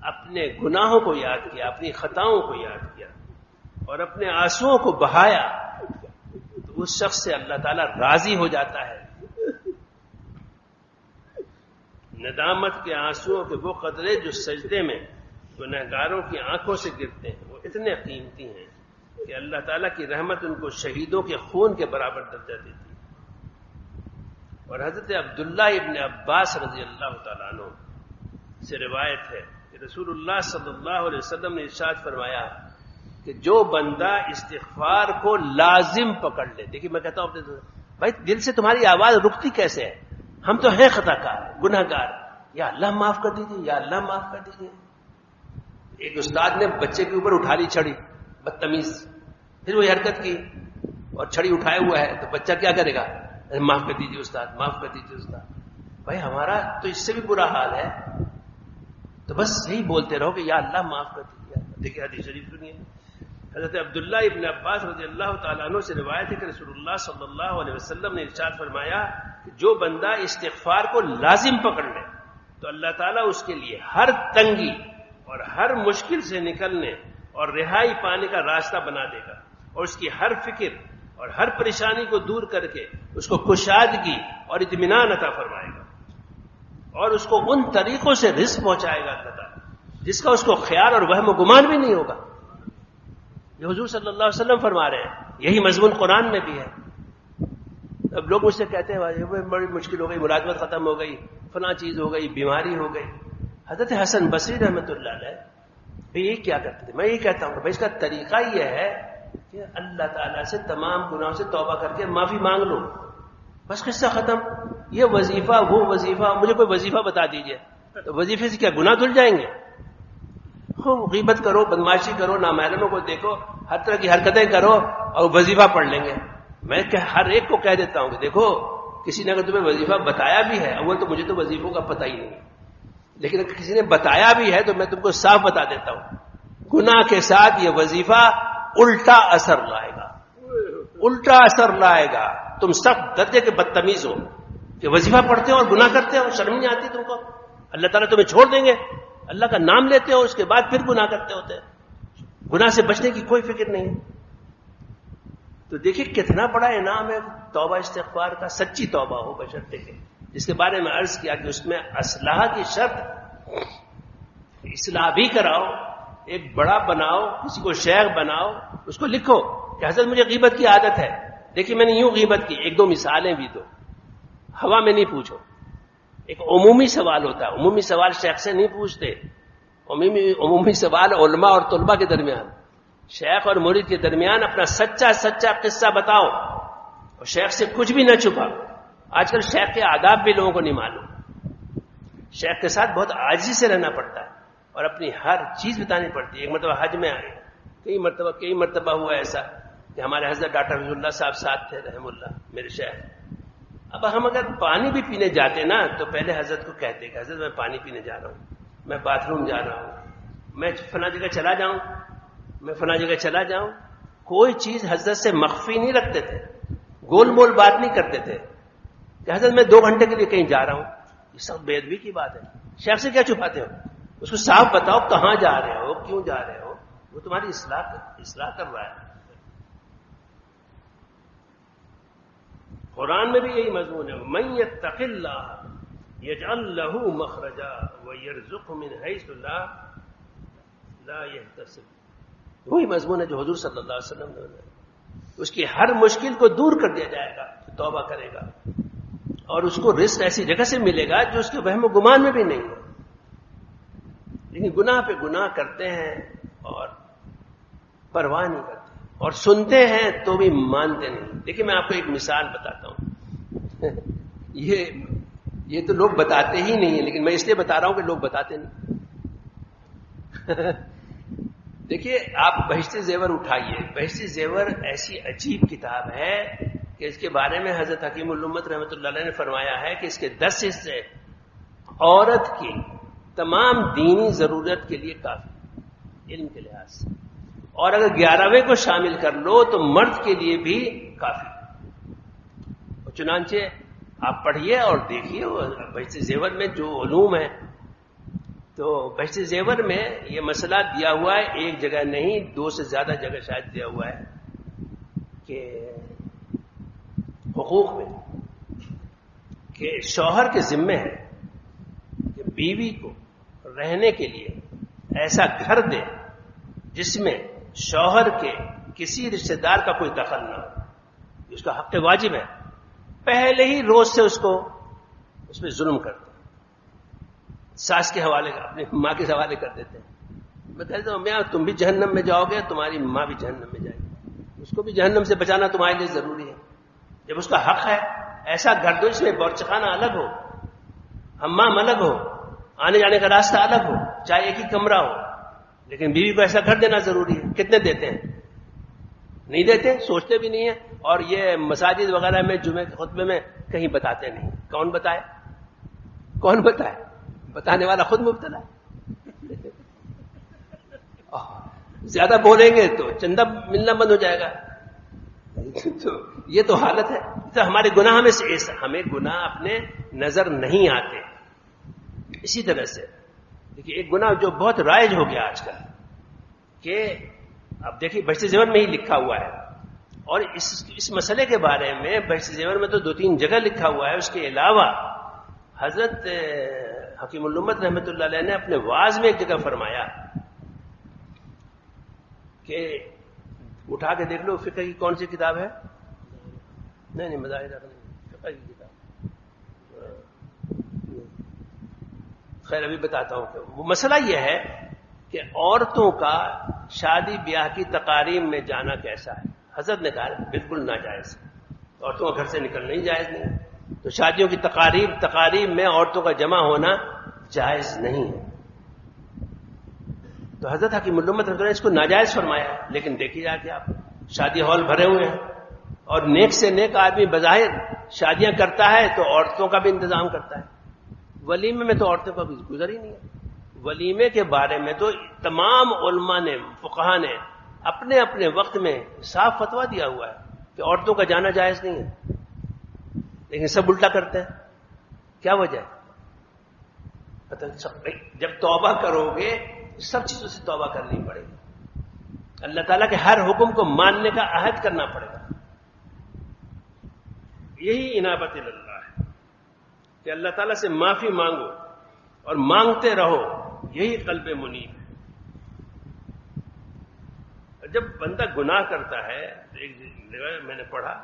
[SPEAKER 1] اپنے گناہوں کو یاد کیا، اپنی خطاؤں کو یاد کیا اور اپنے آنسوؤں کو بہایا تو اس شخص سے اللہ تعالیٰ راضی ہو جاتا ہے. ندامت کے آنسوؤں کے وہ قطرے جو سجدے میں گنہگاروں کی آنکھوں سے گرتے ہیں وہ اتنے قیمتی ہیں کہ اللہ تعالیٰ کی رحمت ان کو شہیدوں کے خون کے برابر درجہ دیتی ہے. اور حضرت عبداللہ ابن عباس رضی اللہ تعالیٰ عنہ سے روایت ہے کہ رسول اللہ صلی اللہ علیہ وسلم نے ارشاد فرمایا کہ جو بندہ استغفار کو لازم پکڑ لے. دیکھیے میں کہتا ہوں بھائی دل سے تمہاری آواز رکتی کیسے ہے؟ ہم تو ہیں خطا کار، گناہ گار، یا اللہ معاف کر دیجیے، یا اللہ معاف کر دیجیے. ایک استاد نے بچے کے اوپر اٹھا لی چھڑی، بدتمیز، پھر وہی حرکت کی اور چھڑی اٹھائے ہوا ہے تو بچہ کیا کرے گا؟ معاف کر دیجیے استاد، معاف کر دیجیے استاد. بھائی ہمارا تو اس سے بھی برا حال ہے، تو بس یہی بولتے رہو کہ یا اللہ معاف کر دیجیے. دیکھیے حدیث شریف سنیے، حضرت عبداللہ ابن عباس رضی اللہ تعالیٰ عنہ سے روایت ہے کہ رسول اللہ صلی اللہ علیہ وسلم نے ارشاد فرمایا کہ جو بندہ استغفار کو لازم پکڑ لے تو اللہ تعالیٰ اس کے لیے ہر تنگی اور ہر مشکل سے نکلنے اور رہائی پانے کا راستہ بنا دے گا، اور اس کی ہر فکر اور ہر پریشانی کو دور کر کے اس کو کشادگی اور اطمینان عطا فرمائے گا، اور اس کو ان طریقوں سے رزق پہنچائے گا اللہ تعالیٰ جس کا اس کو خیال اور وہم و گمان بھی نہیں ہوگا. یہ حضور صلی اللہ علیہ وسلم فرما رہے ہیں، یہی مضمون قرآن میں بھی ہے. اب لوگ مجھ سے کہتے ہیں بڑی مشکل ہو گئی، ملازمت ختم ہو گئی، فلاں چیز ہو گئی، بیماری ہو گئی. حضرت حسن بصری رحمۃ اللہ علیہ یہ کیا کرتے تھے؟ میں یہ کہتا ہوں کہ بھائی اس کا طریقہ یہ ہے کہ اللہ تعالیٰ سے تمام گناہوں سے توبہ کر کے معافی مانگ لو، بس قصہ ختم. یہ وظیفہ وہ وظیفہ، مجھے کوئی وظیفہ بتا دیجئے، تو وظیفے سے کیا گناہ دھل جائیں گے؟ غیبت کرو، بدماشی کرو، نامحرموں کو دیکھو، ہر طرح کی حرکتیں کرو اور وظیفہ پڑھ لیں گے. میں ہر ایک کو کہہ دیتا ہوں کہ دیکھو کسی نے اگر تمہیں وظیفہ بتایا بھی ہے، اول تو مجھے تو وظیفوں کا پتہ ہی نہیں، لیکن اگر کسی نے بتایا بھی ہے تو میں تم کو صاف بتا دیتا ہوں، گناہ کے ساتھ یہ وظیفہ الٹا اثر لائے گا، الٹا اثر لائے گا. تم سخت درجے کے بدتمیز ہو کہ وظیفہ پڑھتے ہو اور گناہ کرتے ہو، شرم نہیں آتی تم کو؟ اللہ تعالیٰ تمہیں چھوڑ دیں گے. اللہ کا نام لیتے ہو، اس کے بعد پھر گناہ کرتے ہوتے ہیں، گناہ سے بچنے کی کوئی فکر نہیں. تو دیکھیے کتنا بڑا انعام ہے توبہ استغفار کا، سچی توبہ ہو بشرطے کہ جس کے بارے میں عرض کیا کہ اس میں اصلاح کی شرط، اصلاح بھی کراؤ، ایک بڑا بناؤ، کسی کو شیخ بناؤ، اس کو لکھو کہ حضرت مجھے غیبت کی عادت ہے، دیکھیے میں نے یوں غیبت کی، ایک دو مثالیں بھی دو، ہوا میں نہیں پوچھو. ایک عمومی سوال ہوتا ہے، عمومی سوال شیخ سے نہیں پوچھتے، عمومی سوال علماء اور طلباء کے درمیان، شیخ اور مرید کے درمیان اپنا سچا سچا قصہ بتاؤ اور شیخ سے کچھ بھی نہ چھپا. آج کل شیخ کے آداب بھی لوگوں کو نہیں معلوم. شیخ کے ساتھ بہت عاجزی سے رہنا پڑتا ہے اور اپنی ہر چیز بتانی پڑتی ہے. ایک مرتبہ حج میں آئے، کئی مرتبہ ہوا ایسا کہ ہمارے حضرت ڈاکٹر حفیظ اللہ صاحب ساتھ تھے رحم اللہ میرے شیخ. اب ہم اگر پانی بھی پینے جاتے نا تو پہلے حضرت کو کہتے کہ حضرت میں پانی پینے جا رہا ہوں، میں باتھ روم جا رہا ہوں، میں فلاں جگہ چلا جاؤں، میں فلاں جگہ چلا جاؤں. کوئی چیز حضرت سے مخفی نہیں رکھتے تھے، گول مول بات نہیں کرتے تھے کہ حضرت میں 2 گھنٹے کے لیے کہیں جا رہا ہوں. یہ سب بے ادبی کی بات ہے. شیخ سے کیا چھپاتے ہو؟ اس کو صاف بتاؤ کہاں جا رہے ہو، کیوں جا رہے ہو، وہ تمہاری اصلاح کر رہا ہے. قرآن میں بھی یہی مضمون ہے، من یتق اللہ یجعل لہ مخرجا ویرزقہ من حیث لا یحتسب. وہی مضمون ہے جو حضور صلی اللہ علیہ وسلم نے، اس کی ہر مشکل کو دور کر دیا جائے گا، توبہ کرے گا اور اس کو رزق ایسی جگہ سے ملے گا جو اس کے وہم و گمان میں بھی نہیں ہے. لیکن گناہ پہ گناہ کرتے ہیں اور پرواہ نہیں کرتے اور سنتے ہیں تو بھی مانتے نہیں. دیکھیں میں آپ کو ایک مثال بتاتا ہوں. یہ تو لوگ بتاتے ہی نہیں ہیں، لیکن میں اس لیے بتا رہا ہوں کہ لوگ بتاتے نہیں. دیکھیے آپ بہشتی زیور اٹھائیے. بہشتی زیور ایسی عجیب کتاب ہے کہ اس کے بارے میں حضرت حکیم الامت رحمۃ اللہ علیہ نے فرمایا ہے کہ اس کے 10 حصے عورت کی تمام دینی ضرورت کے لیے کافی، علم کے لحاظ سے، اور اگر 11ویں کو شامل کر لو تو مرد کے لیے بھی کافی. چنانچہ آپ پڑھیے اور دیکھیے بہشتی زیور میں جو علوم ہیں. تو بہشتی زیور میں یہ مسئلہ دیا ہوا ہے، ایک جگہ نہیں 2 سے زیادہ جگہ شاید دیا ہوا ہے کہ حقوق میں کہ شوہر کے ذمے ہے کہ بیوی کو رہنے کے لیے ایسا گھر دے جس میں شوہر کے کسی رشتہ دار کا کوئی دخل نہ ہو. اس کا حق واجب ہے. پہلے ہی روز سے اس پہ ظلم کرتے، ساس کے حوالے، اپنی ماں کے حوالے کر دیتے ہیں. میں کہتا ہوں میاں تم بھی جہنم میں جاؤ گے، تمہاری ماں بھی جہنم میں جائے گی، اس کو بھی جہنم سے بچانا تمہارے لیے ضروری ہے. جب اس کا حق ہے ایسا گھر دو جس میں بورچخانہ الگ ہو، حمام الگ ہو، آنے جانے کا راستہ الگ ہو، چاہے ایک ہی کمرہ ہو، لیکن بیوی کو ایسا گھر دینا ضروری ہے. کتنے دیتے ہیں؟ نہیں دیتے، سوچتے بھی نہیں ہیں. اور یہ مساجد وغیرہ میں جمعے کے خطبے میں کہیں بتاتے نہیں. کون بتائے؟ کون بتائے؟ بتانے والا خود مبتلا ہے. زیادہ بولیں گے تو چندہ ملنا بند ہو جائے گا. تو یہ تو حالت ہے. تو ہمارے گناہ میں سے ہمیں گناہ اپنے نظر نہیں آتے. اسی طرح سے دیکھیے ایک گناہ جو بہت رائج ہو گیا آج کل کہ اب دیکھیے بہشتی زیور میں ہی لکھا ہوا ہے، اور اس مسئلے کے بارے میں بہشتی زیور میں تو 2-3 جگہ لکھا ہوا ہے. اس کے علاوہ حضرت حکیم الامت رحمۃ اللہ علیہ نے اپنے واعظ میں ایک جگہ فرمایا کہ اٹھا کے دیکھ لو فقہ کی کون سی کتاب ہے؟ نہیں مظاہر نہیں، فقہ کی کتاب. خیر ابھی بتاتا ہوں کہ وہ مسئلہ یہ ہے کہ عورتوں کا شادی بیاہ کی تقاریب میں جانا کیسا ہے. حضرت نے کہا بالکل ناجائز، عورتوں کا گھر سے نکلنا ہی جائز نہیں. تو شادیوں کی تقاریب میں عورتوں کا جمع ہونا جائز نہیں ہے. تو حضرت حکیم الامت نے اس کو ناجائز فرمایا. لیکن دیکھیے جا کے آپ شادی ہال بھرے ہوئے ہیں اور نیک سے نیک آدمی بظاہر شادیاں کرتا ہے تو عورتوں کا بھی انتظام کرتا ہے. ولیمے میں تو عورتوں کا بھی گزر ہی نہیں ہے. ولیمے کے بارے میں تو تمام علماء نے، فقہا نے اپنے اپنے وقت میں صاف فتویٰ دیا ہوا ہے کہ عورتوں کا جانا جائز نہیں ہے. لیکن سب الٹا کرتے ہیں. کیا وجہ ہے؟ جب توبہ کرو گے سب چیزوں سے توبہ کرنی پڑے گی. اللہ تعالیٰ کے ہر حکم کو ماننے کا عہد کرنا پڑے گا. یہی انابت اللہ ہے کہ اللہ تعالیٰ سے معافی مانگو اور مانگتے رہو، یہی قلب منیب ہے۔ جب بندہ گناہ کرتا ہے تو ایک جگہ میں نے پڑھا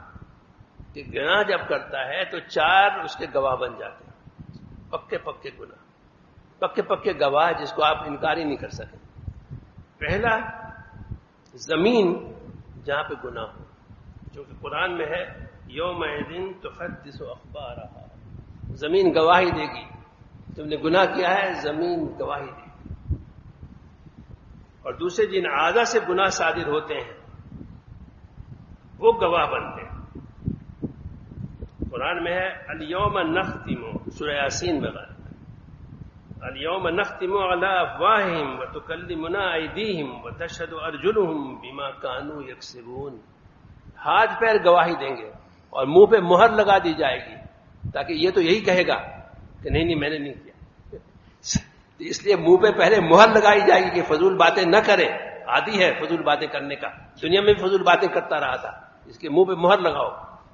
[SPEAKER 1] کہ گناہ جب کرتا ہے تو 4 اس کے گواہ بن جاتے ہیں، پکے پکے گناہ، پکے پکے گواہ جس کو آپ انکار ہی نہیں کر سکیں۔ پہلا، زمین جہاں پہ گناہ ہو، جو کہ قرآن میں ہے یومئذ تحدث اخبارہا، زمین گواہی دے گی، تم نے گناہ کیا ہے، زمین گواہی دے گی۔ اور دوسرے جن اعضاء سے گناہ صادر ہوتے ہیں وہ گواہ بنتے ہیں۔ قرآن میں ہے الیوم نختم، سورہ یاسین میں ہے الیوم نختم علی افواہہم وتکلمنا ایدیہم وتشہد ارجلہم بما کانوا یکسبون، ہاتھ پیر گواہی دیں گے اور منہ پہ مہر لگا دی جائے گی، تاکہ یہ تو یہی کہے گا کہ نہیں میں نے نہیں کیا، اس لیے منہ پہ پہلے مہر لگائی جائے گی کہ فضول باتیں نہ کرے، عادی ہے فضول باتیں کرنے کا، دنیا میں بھی فضول باتیں کرتا رہا تھا، اس کے منہ پہ مہر لگاؤ،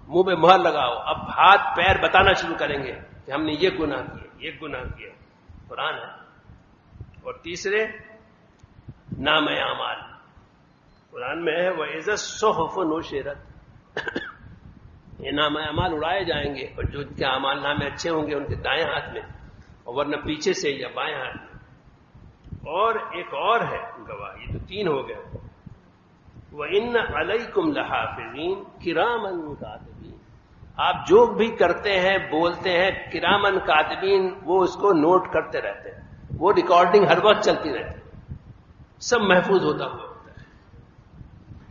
[SPEAKER 1] منہ پہ مہر لگاؤ۔ اب ہاتھ پیر بتانا شروع کریں گے کہ ہم نے یہ گناہ کیے، یہ گناہ کیے، قرآن ہے۔ اور تیسرے، نام اعمال، قرآن میں ہے وَإِذَا الصُّحُفُ نُشِرَتْ، یہ نام اعمال اڑائے جائیں گے، اور جو کے اعمال نامے اچھے ہوں گے ان کے دائیں ہاتھ میں، اور ورنہ پیچھے سے یا بائیں ہاتھ میں۔ اور ایک اور ہے گواہ، یہ تو 3 ہو گئے۔ وَإِنَّ عَلَيْكُمْ لَحَافِظِينَ كِرَامًا كَاتِبِينَ، آپ جو بھی کرتے ہیں بولتے ہیں، کرامن کاتبین، وہ اس کو نوٹ کرتے رہتے ہیں، وہ ریکارڈنگ ہر وقت چلتی رہتی ہے، سب محفوظ ہوتا ہوا ہوتا ہے۔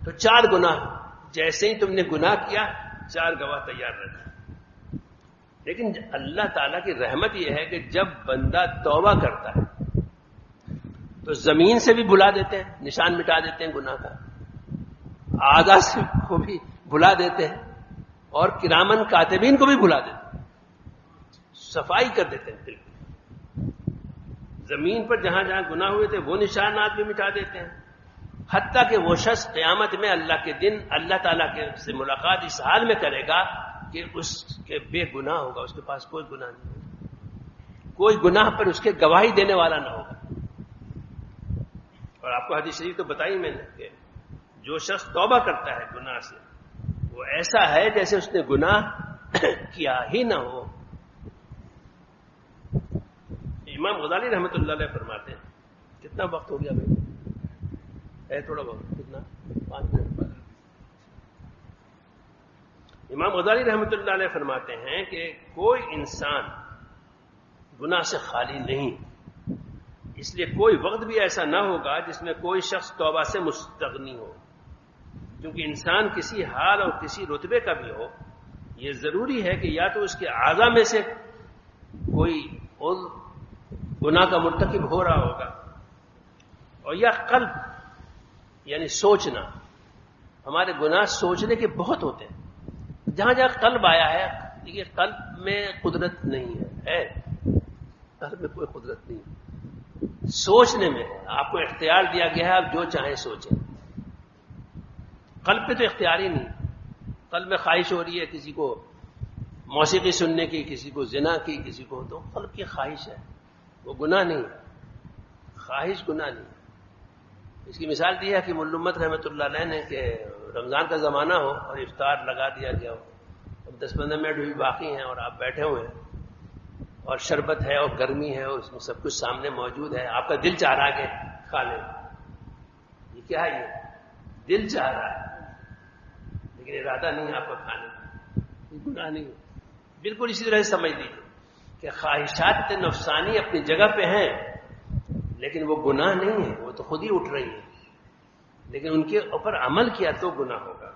[SPEAKER 1] تو 4 گناہ، جیسے ہی تم نے گناہ کیا 4 گواہ تیار رکھا۔ لیکن اللہ تعالیٰ کی رحمت یہ ہے کہ جب بندہ توبہ کرتا ہے تو زمین سے بھی بھلا دیتے ہیں، نشان مٹا دیتے ہیں گناہ کا، اعضاء سے کو بھی بھلا دیتے ہیں، اور کرامن کاتبین کو بھی بھلا دیتے ہیں، صفائی کر دیتے ہیں بالکل۔ زمین پر جہاں جہاں گناہ ہوئے تھے وہ نشانات بھی مٹا دیتے ہیں، حتیٰ کہ وہ شخص قیامت میں اللہ کے دن اللہ تعالیٰ کے سے ملاقات اس حال میں کرے گا کہ اس کے بے گناہ ہوگا، اس کے پاس کوئی گناہ نہیں ہوگا، کوئی گناہ پر اس کے گواہی دینے والا نہ ہوگا۔ اور آپ کو حدیث شریف تو بتائی میں نے کہ جو شخص توبہ کرتا ہے گناہ سے وہ ایسا ہے جیسے اس نے گناہ کیا ہی نہ ہو۔ امام غزالی رحمۃ اللہ علیہ فرماتے ہیں، کتنا وقت ہو گیا بھائی؟ ہے تھوڑا وقت، کتنا؟ 5 منٹ بعد۔ امام غزالی رحمۃ اللہ علیہ فرماتے ہیں کہ کوئی انسان گناہ سے خالی نہیں، اس لیے کوئی وقت بھی ایسا نہ ہوگا جس میں کوئی شخص توبہ سے مستغنی ہو، کیونکہ انسان کسی حال اور کسی رتبے کا بھی ہو، یہ ضروری ہے کہ یا تو اس کے اعضاء میں سے کوئی گناہ کا مرتکب ہو رہا ہوگا، اور یا قلب یعنی سوچنا، ہمارے گناہ سوچنے کے بہت ہوتے ہیں، جہاں جہاں قلب آیا ہے، دیکھیے قلب میں قدرت نہیں ہے، قلب میں کوئی قدرت نہیں ہے، سوچنے میں آپ کو اختیار دیا گیا ہے، آپ جو چاہیں سوچیں۔ قلب پہ تو اختیار ہی نہیں، قلب میں خواہش ہو رہی ہے کسی کو موسیقی سننے کی، کسی کو زنا کی، کسی کو، تو قلب کی خواہش ہے، وہ گناہ نہیں، خواہش گناہ نہیں۔ اس کی مثال دی ہے کہ مولوی امت رحمۃ اللہ علیہ نے کہ رمضان کا زمانہ ہو اور افطار لگا دیا گیا ہو، اب 10-15 منٹ بھی باقی ہیں اور آپ بیٹھے ہوئے ہیں اور شربت ہے اور گرمی ہے اور اس میں سب کچھ سامنے موجود ہے، آپ کا دل چاہ رہا ہے کہ کھا لیں، یہ کیا ہے؟ یہ دل چاہ رہا ہے لیکن ارادہ نہیں ہے آپ کا کھانے کا، یہ گناہ نہیں ہے۔ بالکل اسی طرح سے سمجھ لیجیے کہ خواہشات نفسانی اپنی جگہ پہ ہیں لیکن وہ گناہ نہیں ہے، وہ تو خود ہی اٹھ رہی ہیں، لیکن ان کے اوپر عمل کیا تو گناہ ہوگا۔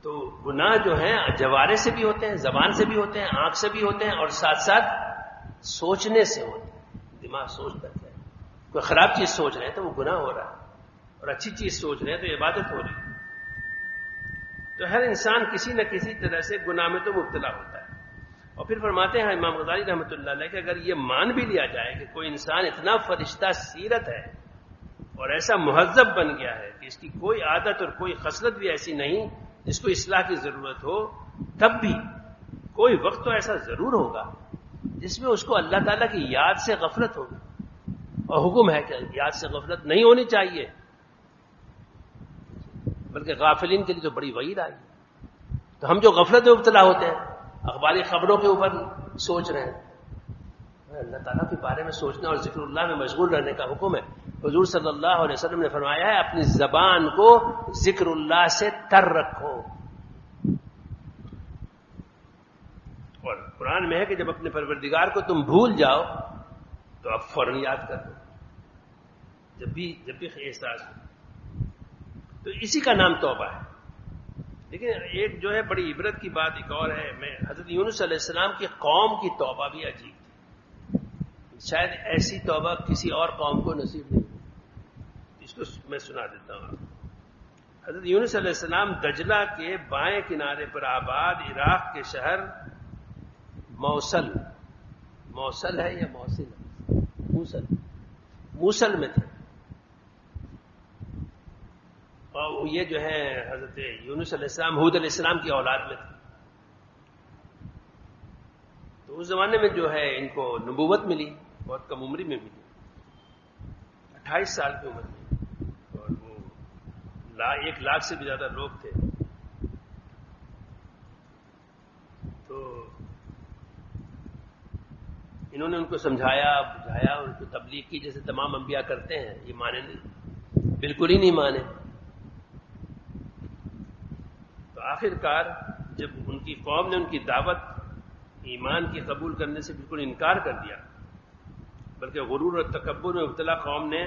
[SPEAKER 1] تو گناہ جو ہیں جوارے سے بھی ہوتے ہیں، زبان سے بھی ہوتے ہیں، آنکھ سے بھی ہوتے ہیں، اور ساتھ ساتھ سوچنے سے ہوتے ہیں، دماغ سوچتا ہے، کوئی خراب چیز سوچ رہے ہیں تو وہ گناہ ہو رہا ہے، اور اچھی چیز سوچ رہے ہیں تو عبادت ہو رہی ہے۔ تو ہر انسان کسی نہ کسی طرح سے گناہ میں تو مبتلا ہوتا ہے۔ اور پھر فرماتے ہیں امام غزالی رحمۃ اللہ علیہ کہ اگر یہ مان بھی لیا جائے کہ کوئی انسان اتنا فرشتہ سیرت ہے اور ایسا مہذب بن گیا ہے کہ اس کی کوئی عادت اور کوئی خصلت بھی ایسی نہیں جس کو اصلاح کی ضرورت ہو، تب بھی کوئی وقت تو ایسا ضرور ہوگا جس میں اس کو اللہ تعالیٰ کی یاد سے غفلت ہوگی، اور حکم ہے کہ یاد سے غفلت نہیں ہونی چاہیے، بلکہ غافلین کے لیے تو بڑی وعید آئی۔ تو ہم جو غفلت میں مبتلا ہوتے ہیں، اخباری خبروں کے اوپر سوچ رہے ہیں، اللہ تعالیٰ کے بارے میں سوچنا اور ذکر اللہ میں مشغول رہنے کا حکم ہے۔ حضور صلی اللہ علیہ وسلم نے فرمایا ہے اپنی زبان کو ذکر اللہ سے تر رکھو، اور قرآن میں ہے کہ جب اپنے پروردگار کو تم بھول جاؤ تو اب فوراً یاد کر دو، جب بھی احساس ہو، تو اسی کا نام توبہ ہے۔ لیکن ایک جو ہے بڑی عبرت کی بات ایک اور ہے، میں حضرت یونس علیہ السلام کی قوم کی توبہ بھی عجیب تھی، شاید ایسی توبہ کسی اور قوم کو نصیب نہیں، اس کو میں سنا دیتا ہوں۔ حضرت یونس علیہ السلام دجلہ کے بائیں کنارے پر آباد عراق کے شہر موصل ہے یا موصل ہے، موصل میں تھے، اور یہ جو ہے حضرت یونس علیہ السلام ہود علیہ السلام کی اولاد میں تھے۔ تو اس زمانے میں جو ہے ان کو نبوت ملی، بہت کم عمری میں ملی، 28 سال کی عمر میں، اور وہ 1 لاکھ سے بھی زیادہ لوگ تھے۔ تو انہوں نے ان کو سمجھایا بجھایا، ان کو تبلیغ کی جیسے تمام انبیاء کرتے ہیں، یہ مانے نہیں، بالکل ہی نہیں مانے۔ تو آخر کار جب ان کی قوم نے ان کی دعوت ایمان کی قبول کرنے سے بالکل انکار کر دیا، بلکہ غرور اور تکبر میں مبتلا قوم نے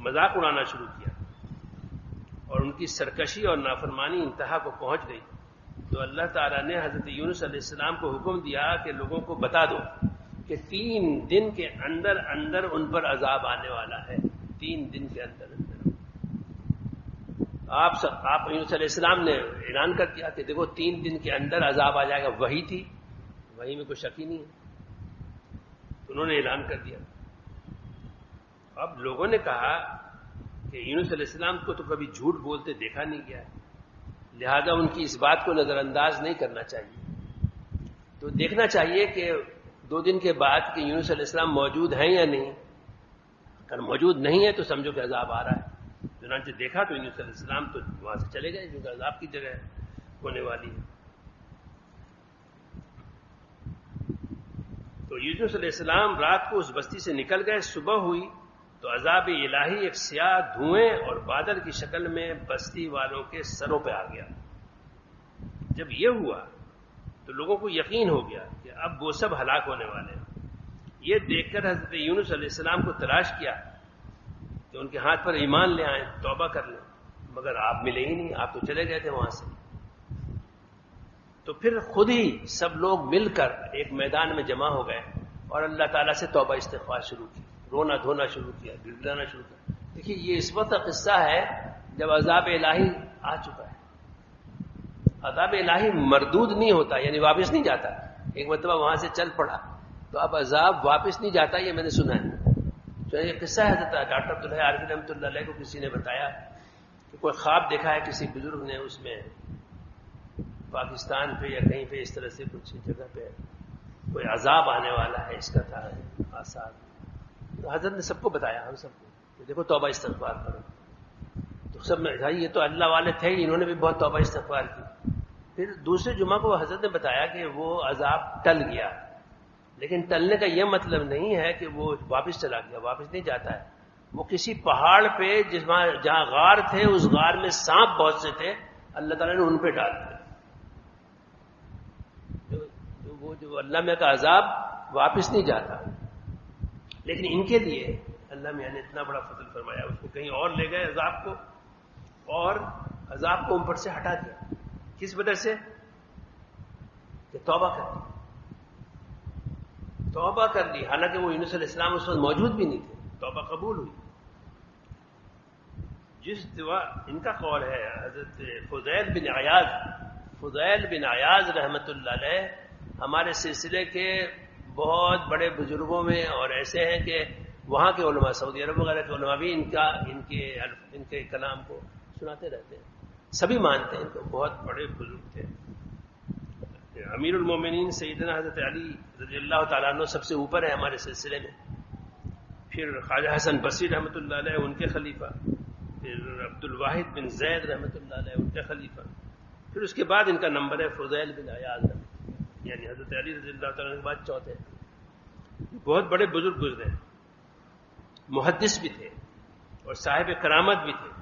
[SPEAKER 1] مذاق اڑانا شروع کیا اور ان کی سرکشی اور نافرمانی انتہا کو پہنچ گئی، تو اللہ تعالیٰ نے حضرت یونس علیہ السلام کو حکم دیا کہ لوگوں کو بتا دو کہ 3 دن کے اندر اندر ان پر عذاب آنے والا ہے، 3 دن کے اندر اندر۔ آپ یونس علیہ السلام نے اعلان کر دیا کہ دیکھو 3 دن کے اندر عذاب آ جائے گا، وہی تھی، وہی میں کوئی شک ہی نہیں ہے، تو انہوں نے اعلان کر دیا۔ اب لوگوں نے کہا کہ یونس علیہ السلام کو تو کبھی جھوٹ بولتے دیکھا نہیں گیا ہے، لہذا ان کی اس بات کو نظر انداز نہیں کرنا چاہیے، تو دیکھنا چاہیے کہ 2 دن کے بعد کہ یونس علیہ السلام موجود ہیں یا نہیں، اگر موجود نہیں ہے تو سمجھو کہ عذاب آ رہا ہے۔ چنانچہ دیکھا تو یونس علیہ السلام تو وہاں سے چلے گئے، کیونکہ عذاب کی جگہ ہونے والی ہے۔ تو یونس علیہ السلام رات کو اس بستی سے نکل گئے، صبح ہوئی تو عذاب الہی ایک سیاہ دھوئیں اور بادل کی شکل میں بستی والوں کے سروں پہ آ گیا۔ جب یہ ہوا تو لوگوں کو یقین ہو گیا کہ اب وہ سب ہلاک ہونے والے ہیں۔ یہ دیکھ کر حضرت یونس علیہ السلام کو تلاش کیا کہ ان کے ہاتھ پر ایمان لے آئیں، توبہ کر لیں، مگر آپ ملے ہی نہیں، آپ تو چلے گئے تھے وہاں سے۔ تو پھر خود ہی سب لوگ مل کر ایک میدان میں جمع ہو گئے اور اللہ تعالیٰ سے توبہ استغفار شروع کی، رونا دھونا شروع کیا، گڑگڑانا شروع کیا۔ دیکھیے یہ اس وقت کا قصہ ہے جب عذاب الہی آ چکا ہے۔ عذاب الہی مردود نہیں ہوتا، یعنی واپس نہیں جاتا، ایک مرتبہ وہاں سے چل پڑا تو اب عذاب واپس نہیں جاتا، یہ میں نے سنا ہے۔ تو یہ قصہ ہے ڈاکٹر عبداللہ عارفی رحمۃ اللہ علیہ کو کسی نے بتایا کہ کوئی خواب دیکھا ہے کسی بزرگ نے، اس میں پاکستان پہ یا کہیں پہ اس طرح سے کچھ جگہ پہ کوئی عذاب آنے والا ہے، اس کا تھا آثار۔ تو حضرت نے سب کو بتایا، ہم سب کو، کہ دیکھو توبہ استغفار کرو۔ تو سب میں یہ تو اللہ والے تھے، انہوں نے بھی بہت توبہ استغفار کی۔ پھر دوسرے جمعہ کو حضرت نے بتایا کہ وہ عذاب ٹل گیا، لیکن ٹلنے کا یہ مطلب نہیں ہے کہ وہ واپس چلا گیا، واپس نہیں جاتا ہے۔ وہ کسی پہاڑ پہ جہاں غار تھے، اس غار میں سانپ بہت سے تھے، اللہ تعالیٰ نے ان پہ ڈال دیا۔ وہ جو اللہ میں کا عذاب واپس نہیں جاتا، لیکن ان کے لیے اللہ میاں نے اتنا بڑا فضل فرمایا، اس کو کہیں اور لے گئے عذاب کو، اور عذاب کو ان پر سے ہٹا دیا۔ کس وجہ سے؟ کہ توبہ کر دی، توبہ کر لی، حالانکہ وہ یونس علیہ السلام اس وقت موجود بھی نہیں تھے، توبہ قبول ہوئی۔ جس دعا ان کا قول ہے، حضرت فضیل بن عیاض رحمۃ اللہ علیہ ہمارے سلسلے کے بہت بڑے بزرگوں میں، اور ایسے ہیں کہ وہاں کے علماء، سعودی عرب وغیرہ کے علماء بھی ان کے کلام کو سناتے رہتے ہیں، سبھی مانتے ہیں، ان کو بہت بڑے بزرگ تھے۔ امیر المومنین سیدنا حضرت علی رضی اللہ تعالیٰ عنہ سب سے اوپر ہے ہمارے سلسلے میں، پھر خواجہ حسن بصری رحمۃ اللہ علیہ ان کے خلیفہ، پھر عبد الواحد بن زید رحمۃ اللہ علیہ ان کے خلیفہ، پھر اس کے بعد ان کا نمبر ہے فضیل بن عیاض، یعنی حضرت علی رضی اللہ تعالیٰ کے بعد چوتھے۔ بہت بڑے بزرگ گزرے، محدث بھی تھے اور صاحب کرامت بھی تھے۔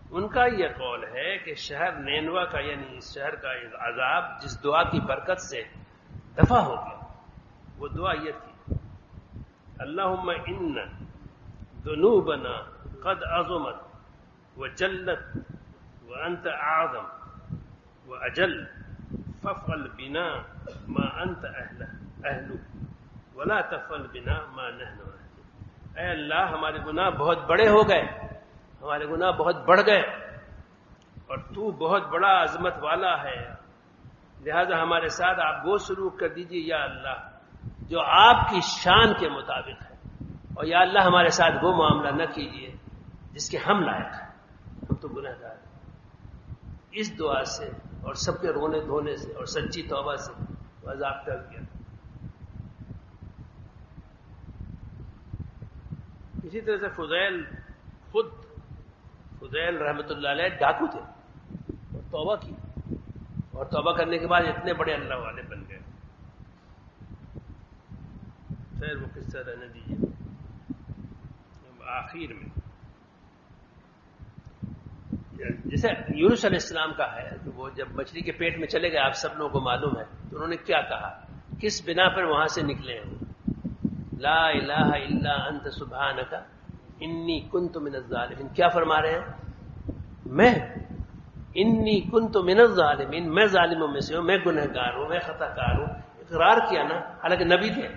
[SPEAKER 1] ان کا یہ قول ہے کہ شہر نینوا کا، یعنی اس شہر کا عذاب جس دعا کی برکت سے دفع ہو گیا، وہ دعا یہ تھی: اللہم ان ذنوبنا قد عظمت وجلت وانت اعظم واجل فافعل بنا ما انت اہل ولا تفعل بنا ما نحن اہل۔ اے اللہ، ہمارے گناہ بہت بڑے ہو گئے، ہمارے گناہ بہت بڑھ گئے، اور تو بہت بڑا عظمت والا ہے، لہذا ہمارے ساتھ آپ وہ سلوک کر دیجیے یا اللہ جو آپ کی شان کے مطابق ہے، اور یا اللہ ہمارے ساتھ وہ معاملہ نہ کیجیے جس کے ہم لائق ہیں، ہم تو گناہ گار ہیں۔ اس دعا سے اور سب کے رونے دھونے سے اور سچی توبہ سے وہ عذاب ٹل گیا۔ اسی طرح سے فضیل رحمۃ اللہ علیہ ڈاکو تھے اور توبہ کی، اور توبہ کرنے کے بعد اتنے بڑے اللہ والے بن گئے۔ خیر وہ قصہ رہنے دیجیے۔ آخر میں جیسے یونس علیہ السلام کا ہے کہ وہ جب مچھلی کے پیٹ میں چلے گئے، آپ سب لوگوں کو معلوم ہے، تو انہوں نے کیا کہا، کس بنا پر وہاں سے نکلے ہیں؟ لا الہ الا انت سبحانک انی کنت من الظالمین۔ کیا فرما رہے ہیں؟ میں انی کنت من الظالمین، میں ظالموں میں سے ہوں، میں گنہگار ہوں، میں خطا کار ہوں۔ اقرار کیا نا، حالانکہ نبی تھے۔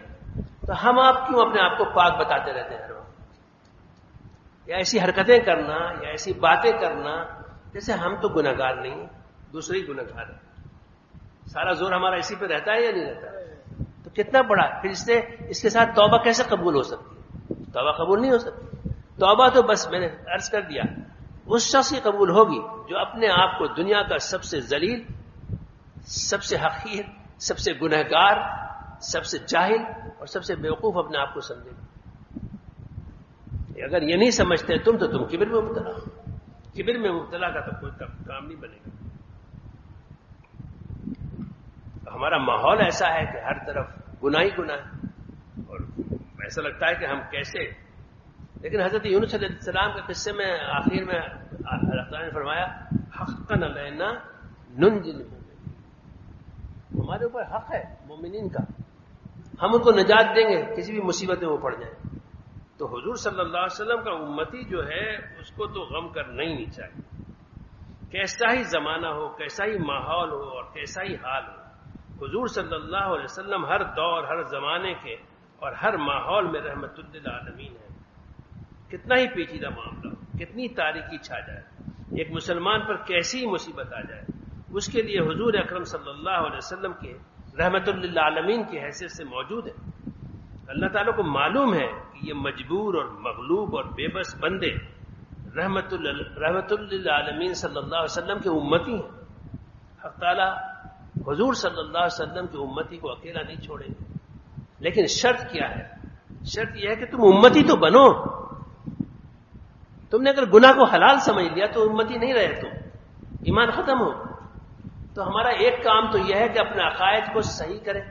[SPEAKER 1] تو ہم آپ کیوں اپنے آپ کو پاک بتاتے رہتے ہیں ہر وقت، یا ایسی حرکتیں کرنا یا ایسی باتیں کرنا جیسے ہم تو گنہگار نہیں، دوسرے ہی گنہگار ہیں۔ سارا زور ہمارا اسی پہ رہتا ہے یا نہیں رہتا؟ تو کتنا بڑا، پھر اس کے ساتھ توبہ کیسے قبول ہو سکتی ہے؟ توبہ قبول نہیں ہو سکتی۔ توبہ تو بس میں نے عرض کر دیا، اس شخص کی قبول ہوگی جو اپنے آپ کو دنیا کا سب سے ذلیل، سب سے حقیر، سب سے گنہگار، سب سے جاہل اور سب سے بیوقوف اپنے آپ کو سمجھے گا۔ اگر یہ نہیں سمجھتے تم تو تم کبر میں مبتلا ہو۔ کبر میں مبتلا کا تو کوئی کام نہیں بنے گا۔ ہمارا ماحول ایسا ہے کہ ہر طرف گناہ ہی گناہ ہے، اور ایسا لگتا ہے کہ ہم کیسے، لیکن حضرت یونس علیہ السلام کے قصے میں آخر میں اللہ تعالیٰ نے فرمایا حقا علینا ننجی المؤمنین، ہمارے اوپر حق ہے مومنین کا، ہم ان کو نجات دیں گے کسی بھی مصیبت میں وہ پڑ جائیں۔ تو حضور صلی اللہ علیہ وسلم کا امتی جو ہے اس کو تو غم کرنا ہی نہیں چاہیے، کیسا ہی زمانہ ہو، کیسا ہی ماحول ہو اور کیسا ہی حال ہو، حضور صلی اللہ علیہ وسلم ہر دور، ہر زمانے کے اور ہر ماحول میں رحمت للعالمین ہے۔ کتنا ہی پیچیدہ معاملہ ہو، کتنی تاریکی چھا جائے، ایک مسلمان پر کیسی مصیبت آ جائے، اس کے لیے حضور اکرم صلی اللہ علیہ وسلم کے رحمت للعالمین کی حیثیت سے موجود ہے۔ اللہ تعالیٰ کو معلوم ہے کہ یہ مجبور اور مغلوب اور بے بس بندے رحمت للعالمین صلی اللہ علیہ وسلم کے امتی ہیں۔ حق تعالیٰ حضور صلی اللہ علیہ وسلم کی امتی کو اکیلا نہیں چھوڑے گے، لیکن شرط کیا ہے؟ شرط یہ ہے کہ تم امتی تو بنو۔ تم نے اگر گناہ کو حلال سمجھ لیا تو امتی نہیں رہے، تم ایمان ختم ہو۔ تو ہمارا ایک کام تو یہ ہے کہ اپنے عقائد کو صحیح کریں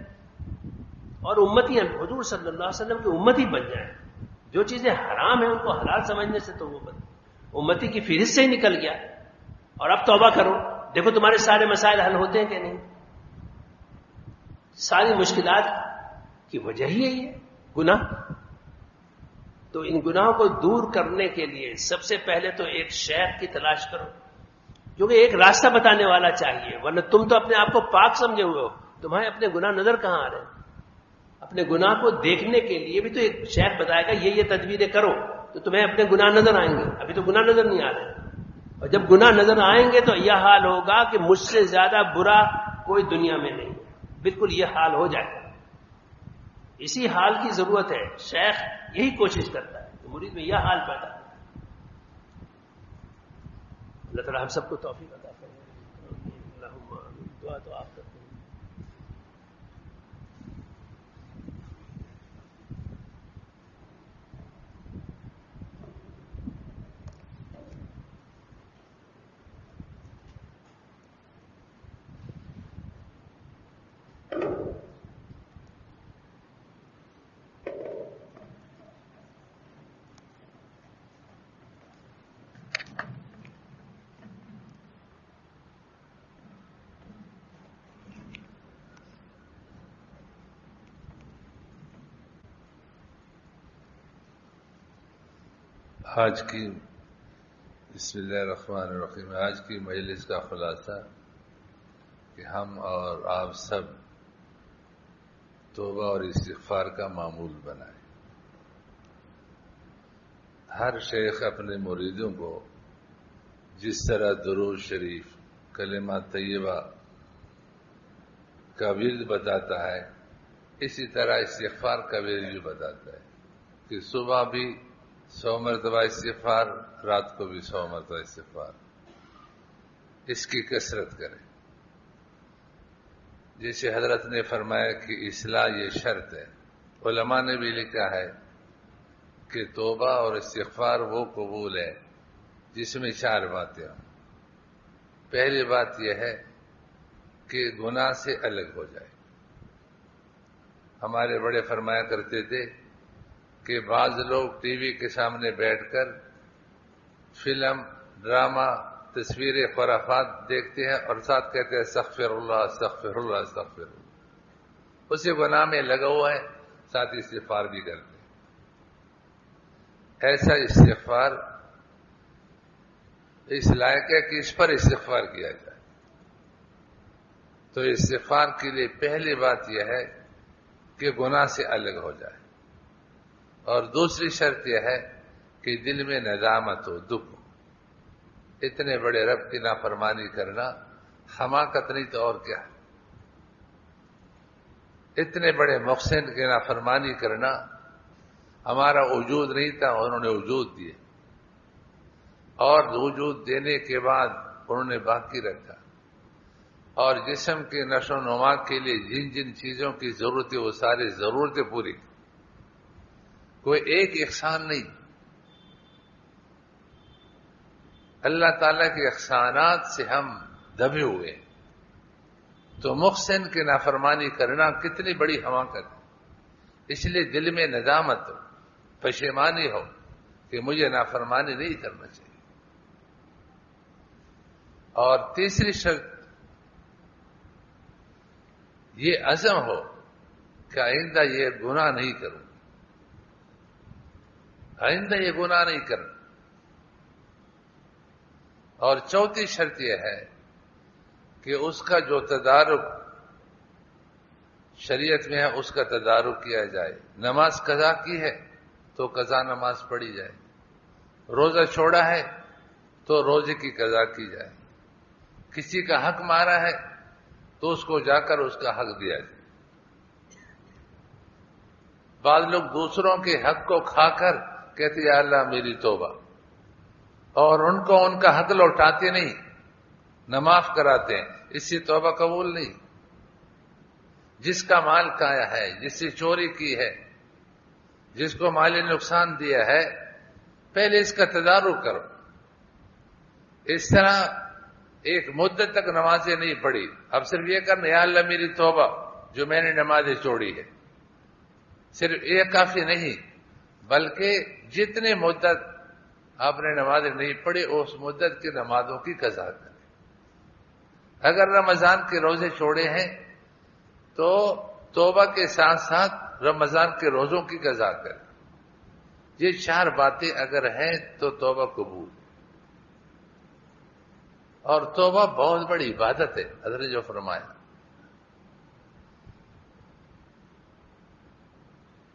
[SPEAKER 1] اور امتی حضور صلی اللہ علیہ وسلم کی امتی بن جائیں۔ جو چیزیں حرام ہیں ان کو حلال سمجھنے سے تو وہ امتی کی فہرست سے ہی نکل گیا۔ اور اب توبہ کرو، دیکھو تمہارے سارے مسائل حل ہوتے ہیں کہ نہیں۔ ساری مشکلات کی وجہ ہی یہی ہے، گناہ۔ تو ان گناہوں کو دور کرنے کے لیے سب سے پہلے تو ایک شیخ کی تلاش کرو، جو کہ ایک راستہ بتانے والا چاہیے، ورنہ تم تو اپنے آپ کو پاک سمجھے ہوئے ہو، تمہیں اپنے گناہ نظر کہاں آ رہے ہیں؟ اپنے گناہ کو دیکھنے کے لیے بھی تو ایک شیخ بتائے گا یہ تدبیریں کرو، تو تمہیں اپنے گناہ نظر آئیں گے۔ ابھی تو گناہ نظر نہیں آ رہے، اور جب گناہ نظر آئیں گے تو یہ حال ہوگا کہ مجھ سے زیادہ برا کوئی دنیا میں نہیں، بالکل یہ حال ہو جائے گا۔ اسی حال کی ضرورت ہے، شیخ یہی کوشش کرتا ہے کہ مرید میں یہ حال پیدا ہو۔ اللہ تعالیٰ ہم سب کو توفیق عطا فرمائے۔ اللہم آمین۔ دعا تو آپ کرتے ہیں۔
[SPEAKER 2] آج کی بسم اللہ الرحمن الرحیم آج کی مجلس کا خلاصہ کہ ہم اور آپ سب توبہ اور استغفار کا معمول بنائیں. ہر شیخ اپنے مریدوں کو جس طرح درود شریف کلمہ طیبہ کا ورد بتاتا ہے اسی طرح استغفار کا ورد بھی بتاتا ہے کہ صبح بھی 100 مرتبہ استغفار، رات کو بھی 100 مرتبہ استغفار، اس کی کثرت کریں. جیسے حضرت نے فرمایا کہ اصلاح یہ شرط ہے. علماء نے بھی لکھا ہے کہ توبہ اور استغفار وہ قبول ہے جس میں 4 باتیں ہوں. پہلی بات یہ ہے کہ گناہ سے الگ ہو جائے. ہمارے بڑے فرمایا کرتے تھے کہ بعض لوگ ٹی وی کے سامنے بیٹھ کر فلم، ڈرامہ، تصویریں، خرافات دیکھتے ہیں اور ساتھ کہتے ہیں استغفر اللہ استغفر اللہ استغفر اللہ. اسی گناہ میں لگا ہوا ہے، ساتھ استغفار بھی کرتے ہیں. ایسا استغفار اس لائق ہے کہ اس پر استغفار کیا جائے. تو استغفار کے لیے پہلی بات یہ ہے کہ گناہ سے الگ ہو جائے، اور دوسری شرط یہ ہے کہ دل میں ندامت ہو، دکھ ہو. اتنے بڑے رب کی نافرمانی کرنا حماقت نہیں تو اور کیا ہے. اتنے بڑے محسن کی نافرمانی کرنا، ہمارا وجود نہیں تھا انہوں نے وجود دیے، اور وجود دینے کے بعد انہوں نے باقی رکھا، اور جسم کے نشو و نما کے لیے جن جن چیزوں کی ضرورت ہے وہ ساری ضرورتیں پوری کی. کوئی ایک احسان نہیں. اللہ تعالیٰ کے احسانات سے ہم دبے ہوئے. تو محسن کی نافرمانی کرنا کتنی بڑی حماقت ہے. اس لیے دل میں ندامت ہو، پشیمانی ہو کہ مجھے نافرمانی نہیں کرنا چاہیے. اور تیسری شرط یہ عزم ہو کہ آئندہ یہ گناہ نہیں کروں، آئندہ یہ گناہ نہیں کرنا. اور چوتھی شرط یہ ہے کہ اس کا جو تدارک شریعت میں ہے اس کا تدارک کیا جائے. نماز قضا کی ہے تو قضا نماز پڑھی جائے، روزہ چھوڑا ہے تو روزے کی قضا کی جائے، کسی کا حق مارا ہے تو اس کو جا کر اس کا حق دیا جائے. بعض لوگ دوسروں کے حق کو کھا کر کہتے یا اللہ میری توبہ، اور ان کو ان کا حق لوٹاتے نہیں، نہ معاف کراتے ہیں. اس سے توبہ قبول نہیں. جس کا مال کھایا ہے، جس سے چوری کی ہے، جس کو مالی نقصان دیا ہے، پہلے اس کا تدارک کرو. اس طرح ایک مدت تک نمازیں نہیں پڑھی، اب صرف یہ کرنا یا اللہ میری توبہ جو میں نے نمازیں چھوڑی ہے. صرف یہ کافی نہیں، بلکہ جتنے مدت آپ نے نمازیں نہیں پڑھی اس مدت کی نمازوں کی قضا کریں. اگر رمضان کے روزے چھوڑے ہیں تو توبہ کے ساتھ ساتھ رمضان کے روزوں کی قضا کریں. یہ 4 باتیں اگر ہیں تو توبہ قبول. اور توبہ بہت بڑی عبادت ہے. حضرت نے جو فرمایا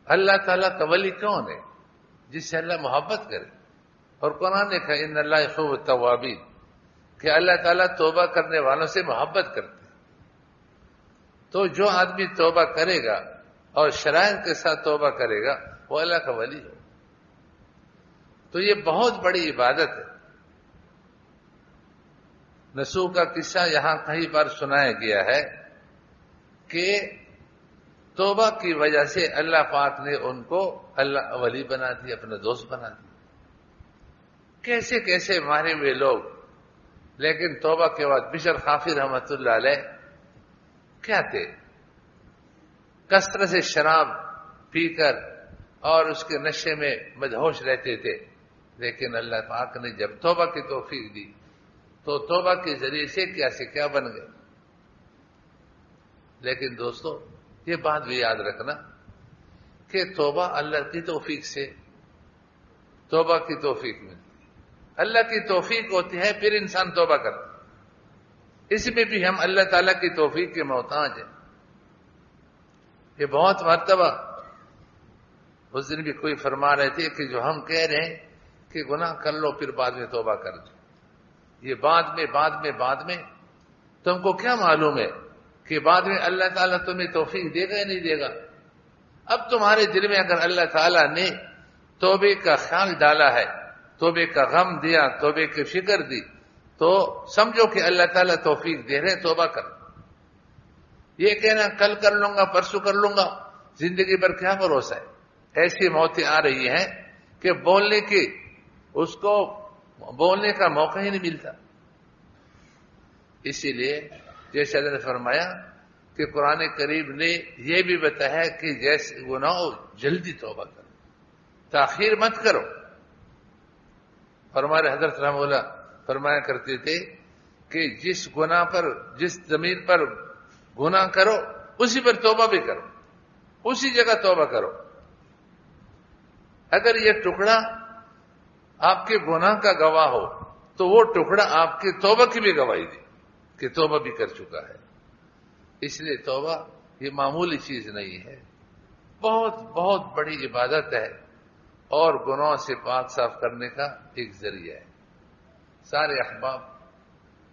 [SPEAKER 2] اللہ تعالیٰ کا ولی کون ہے؟ جس سے اللہ محبت کرے. اور قرآن نے کہا ان اللہ یحب التوابین، کہ اللہ تعالیٰ توبہ کرنے والوں سے محبت کرتے. تو جو آدمی توبہ کرے گا اور شرائط کے ساتھ توبہ کرے گا وہ اللہ کا ولی ہو. تو یہ بہت بڑی عبادت ہے. نسوح کا قصہ یہاں کئی بار سنایا گیا ہے کہ توبہ کی وجہ سے اللہ پاک نے ان کو اللہ ولی بنا دیا، اپنا دوست بنا دیا. کیسے کیسے مارے ہوئے لوگ، لیکن توبہ کے بعد بشر خافی رحمت اللہ علیہ کیا تھے؟ کثرت سے شراب پی کر اور اس کے نشے میں مدہوش رہتے تھے. لیکن اللہ پاک نے جب توبہ کی توفیق دی تو توبہ کے ذریعے سے کیا سے کیا بن گئے. لیکن دوستو یہ بات بھی یاد رکھنا کہ توبہ اللہ کی توفیق سے. توبہ کی توفیق ملتی ہے، اللہ کی توفیق ہوتی ہے پھر انسان توبہ کرتا ہے۔ اس میں بھی ہم اللہ تعالیٰ کی توفیق کے محتاج ہیں۔ یہ بہت مرتبہ اس دن بھی کوئی فرما رہے تھے کہ جو ہم کہہ رہے ہیں کہ گناہ کر لو پھر بعد میں توبہ کر لو، یہ بعد میں تم کو کیا معلوم ہے کہ بعد میں اللہ تعالیٰ تمہیں توفیق دے گا یا نہیں دے گا؟ اب تمہارے دل میں اگر اللہ تعالیٰ نے توبے کا خیال ڈالا ہے، توبے کا غم دیا، توبے کی فکر دی، تو سمجھو کہ اللہ تعالیٰ توفیق دے رہے، توبہ کر۔ یہ کہنا کل کر لوں گا، پرسوں کر لوں گا، زندگی پر کیا بھروسہ ہے؟ ایسی موتیں آ رہی ہیں کہ اس کو بولنے کا موقع ہی نہیں ملتا۔ اسی لیے جیسے اللہ نے فرمایا کہ قرآن کریم نے یہ بھی بتایا کہ جیسے گناہ ہو جلدی توبہ کرو، تاخیر مت کرو۔ اور ہمارے حضرت رحمہ اللہ فرمایا کرتے تھے کہ جس زمین پر گناہ کرو اسی پر توبہ بھی کرو، اسی جگہ توبہ کرو۔ اگر یہ ٹکڑا آپ کے گناہ کا گواہ ہو تو وہ ٹکڑا آپ کے توبہ کی بھی گواہی دے کہ توبہ بھی کر چکا ہے۔ اس لیے توبہ یہ معمولی چیز نہیں ہے، بہت بہت بڑی عبادت ہے اور گناہوں سے پاک صاف کرنے کا ایک ذریعہ ہے۔ سارے احباب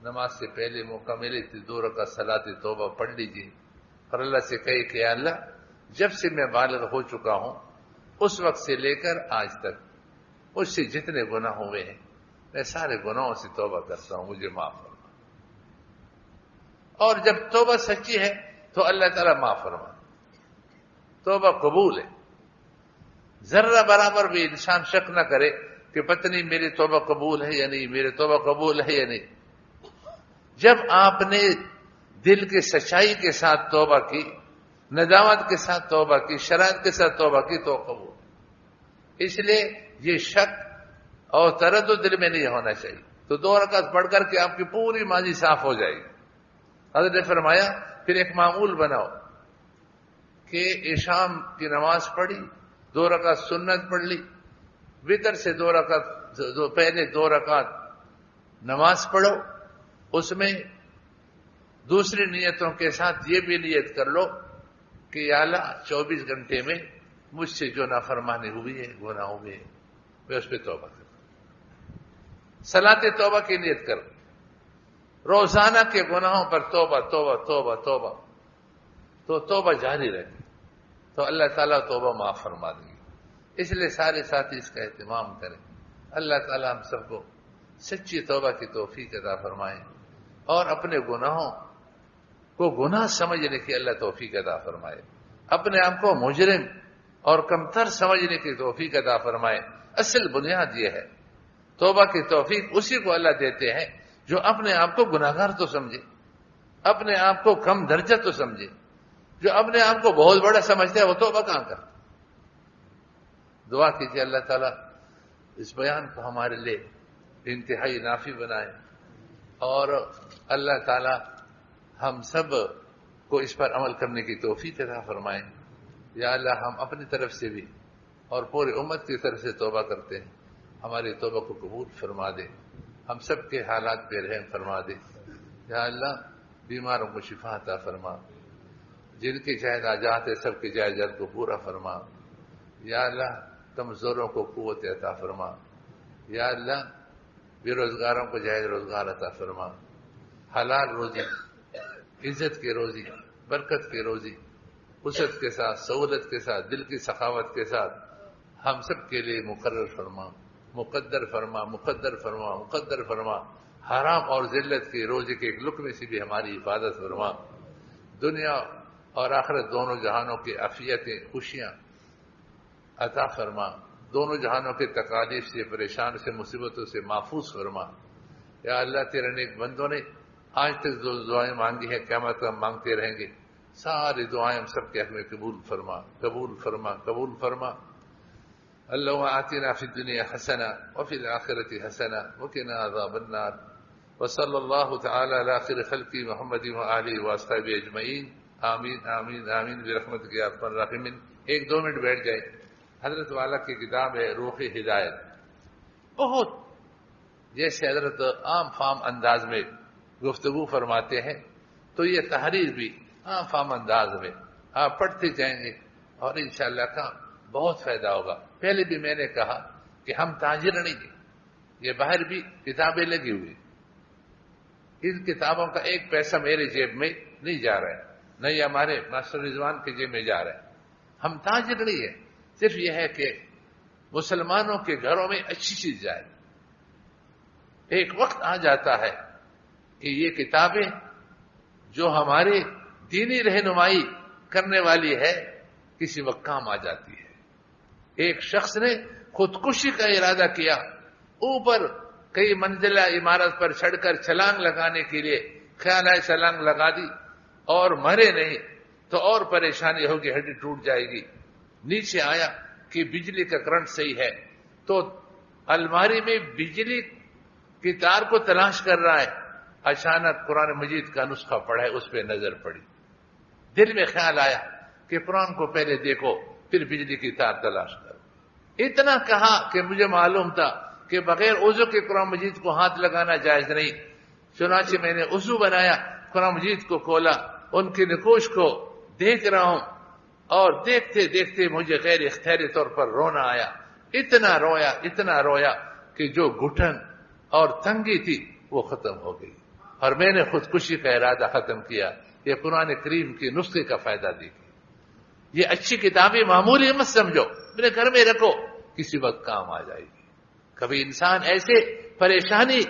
[SPEAKER 2] نماز سے پہلے موقع ملے تو 2 رکعت صلاۃ توبہ پڑھ لیجیے اور اللہ سے کہے کہ اللہ جب سے میں بالغ ہو چکا ہوں اس وقت سے لے کر آج تک مجھ سے جتنے گناہ ہوئے ہیں میں سارے گناہوں سے توبہ کرتا ہوں، مجھے معاف فرما۔ اور جب توبہ سچی ہے تو اللہ تعالیٰ معاف فرما، توبہ قبول ہے۔ ذرہ برابر بھی انسان شک نہ کرے کہ پتہ نہیں میری توبہ قبول ہے یا نہیں، میری توبہ قبول ہے یا نہیں۔ جب آپ نے دل کی سچائی کے ساتھ توبہ کی، ندامت کے ساتھ توبہ کی، شرائط کے ساتھ توبہ کی تو قبول۔ اس لیے یہ شک اور تردد دل میں نہیں ہونا چاہیے۔ تو 2 رکعت پڑھ کر کے آپ کی پوری ماضی صاف ہو جائے گی۔ حضرت نے فرمایا پھر ایک معمول بناؤ کہ عشاء کی نماز پڑھی، 2 رکعت سنت پڑھ لی، وتر سے 2 رکعت پہلے 2 رکعت نماز پڑھو، اس میں دوسری نیتوں کے ساتھ یہ بھی نیت کر لو کہ یا اللہ 24 گھنٹے میں مجھ سے جو نافرمانی ہوئی ہے، گناہ ہوئے ہیں، میں اس پہ توبہ کروں۔ صلاۃ توبہ کی نیت کرو، روزانہ کے گناہوں پر توبہ توبہ توبہ توبہ، تو توبہ جاری رہے تو اللہ تعالیٰ توبہ معاف فرما دیں گے۔ اس لیے سارے ساتھی اس کا اہتمام کریں۔ اللہ تعالیٰ ہم سب کو سچی توبہ کی توفیق عطا فرمائیں اور اپنے گناہوں کو گناہ سمجھنے کی اللہ توفیق عطا فرمائے، اپنے آپ کو مجرم اور کمتر سمجھنے کی توفیق عطا فرمائے۔ اصل بنیاد یہ ہے، توبہ کی توفیق اسی کو اللہ دیتے ہیں جو اپنے آپ کو گناہگار تو سمجھے، اپنے آپ کو کم درجہ تو سمجھے۔ جو اپنے آپ کو بہت بڑا سمجھتا ہے وہ توبہ کہاں کرتا۔ دعا کیجیے اللہ تعالیٰ اس بیان کو ہمارے لیے انتہائی نافع بنائے اور اللہ تعالیٰ ہم سب کو اس پر عمل کرنے کی توفیق عطا فرمائیں۔ یا اللہ ہم اپنی طرف سے بھی اور پورے امت کی طرف سے توبہ کرتے ہیں، ہماری توبہ کو قبول فرما دے، ہم سب کے حالات پہ رحم فرما دے۔ یا اللہ بیماروں کو شفا عطا فرما، جن کے جائز حاجات ہے سب کے جائزات کو پورا فرما۔ یا اللہ کمزوروں کو قوت عطا فرما۔ یا اللہ بے روزگاروں کو جائز روزگار عطا فرما، حلال روزی، عزت کی روزی، برکت کی روزی، وسعت کے ساتھ، سہولت کے ساتھ، دل کی سخاوت کے ساتھ ہم سب کے لیے مقرر فرما، مقدر فرما، مقدر فرما، مقدر فرما۔ حرام اور ذلت کی روزی کے ایک لقمے سے بھی ہماری حفاظت فرما۔ دنیا اور آخرت دونوں جہانوں کی عافیتیں، خوشیاں عطا فرما، دونوں جہانوں کے تکالیف سے، پریشان سے، مصیبتوں سے محفوظ فرما۔ یا اللہ تیرے نیک بندوں نے آج تک جو دعائیں مانگی ہیں قیامت تک مانگتے رہیں گے، ساری دعائیں ہم سب کے حق میں قبول فرما، قبول فرما، قبول فرما۔ اللهم آتنا في الدنيا حسنة وفي الآخرة حسنة وقنا عذاب النار، وصلى الله تعالى على خير خلق محمد وآله وأصحابه أجمعين، آمین آمین آمین برحمتک یا ارحم الراحمین۔ 1-2 منٹ بیٹھ جائیں۔ حضرت والا کی کتاب ہے روح ہدایت، بہت جیسے حضرت عام فام انداز میں گفتگو فرماتے ہیں، تو یہ تحریر بھی عام فام انداز میں آپ پڑھتے جائیں گے اور انشاءاللہ کا بہت فائدہ ہوگا۔ پہلے بھی میں نے کہا کہ ہم تاجر نہیں ہیں، یہ باہر بھی کتابیں لگی ہوئی، ان کتابوں کا ایک پیسہ میرے جیب میں نہیں جا رہا ہے، نہ یہ ہمارے ماسٹر رضوان کے جیب میں جا رہا ہے۔ ہم تاجر نہیں ہیں، صرف یہ ہے کہ مسلمانوں کے گھروں میں اچھی چیز جائے۔ ایک وقت آ جاتا ہے کہ یہ کتابیں جو ہماری دینی رہنمائی کرنے والی ہے کسی وقت کام آ جاتی ہے۔ ایک شخص نے خودکشی کا ارادہ کیا، اوپر کئی منزلہ عمارت پر چڑھ کر چھلانگ لگانے کے لیے خیال ہے چھلانگ لگا دی اور مرے نہیں تو اور پریشانی ہوگی، ہڈی ٹوٹ جائے گی۔ نیچے آیا کہ بجلی کا کرنٹ صحیح ہے تو الماری میں بجلی کی تار کو تلاش کر رہا ہے، اچانک قرآن مجید کا نسخہ پڑھا ہے، اس پہ نظر پڑی، دل میں خیال آیا کہ قرآن کو پہلے دیکھو پھر بجلی کی تار تلاش کرو۔ اتنا کہا کہ مجھے معلوم تھا کہ بغیر وضو کے قرآن مجید کو ہاتھ لگانا جائز نہیں، چنانچہ میں نے وضو بنایا، قرآن مجید کو کھولا، ان کی نقوش کو دیکھ رہا ہوں اور دیکھتے دیکھتے مجھے غیر اختیاری طور پر رونا آیا، اتنا رویا کہ جو گھٹن اور تنگی تھی وہ ختم ہو گئی، اور میں نے خودکشی کا ارادہ ختم کیا۔ یہ قرآن کریم کے نسخے کا فائدہ دیکھیں، یہ اچھی کتابیں معمولی مت سمجھو، میرے گھر میں رکھو، کسی وقت کام آ جائے گی۔ کبھی انسان ایسے پریشانی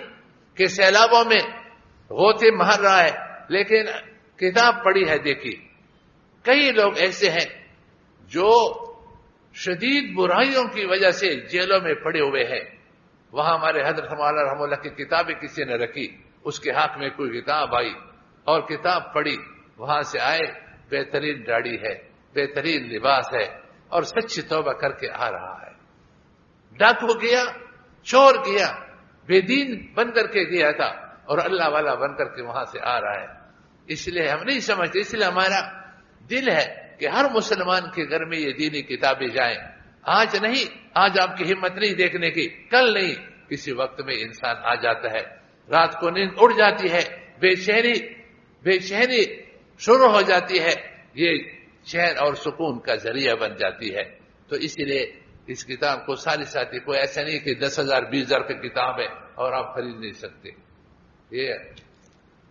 [SPEAKER 2] کے سیلابوں میں غوطے مار رہا ہے لیکن کتاب پڑھی ہے۔ دیکھیے کئی لوگ ایسے ہیں جو شدید برائیوں کی وجہ سے جیلوں میں پڑے ہوئے ہیں، وہاں ہمارے حضرت مولانا رحمہ اللہ کی کتابیں کسی نے رکھی، اس کے ہاتھ میں کوئی کتاب آئی اور کتاب پڑھی، وہاں سے آئے، بہترین داڑھی ہے، بہترین لباس ہے اور سچی توبہ کر کے آ رہا ہے۔ ڈاکو گیا، چور گیا، بے دین بن کر کے گیا تھا اور اللہ والا بن کر کے وہاں سے آ رہا ہے۔ اس لیے ہم نہیں سمجھتے، اس لیے ہمارا دل ہے کہ ہر مسلمان کے گھر میں یہ دینی کتابیں جائیں۔ آج نہیں، آج آپ کی ہمت نہیں دیکھنے کی، کل نہیں، کسی وقت میں انسان آ جاتا ہے، رات کو نیند اڑ جاتی ہے، بے چینی شروع ہو جاتی ہے، یہ چین اور سکون کا ذریعہ بن جاتی ہے۔ تو اسی لیے اس کتاب کو سارے ساتھی کو ایسا نہیں کہ 10,000 20,000 کی کتاب ہے اور آپ خرید نہیں سکتے۔ یہ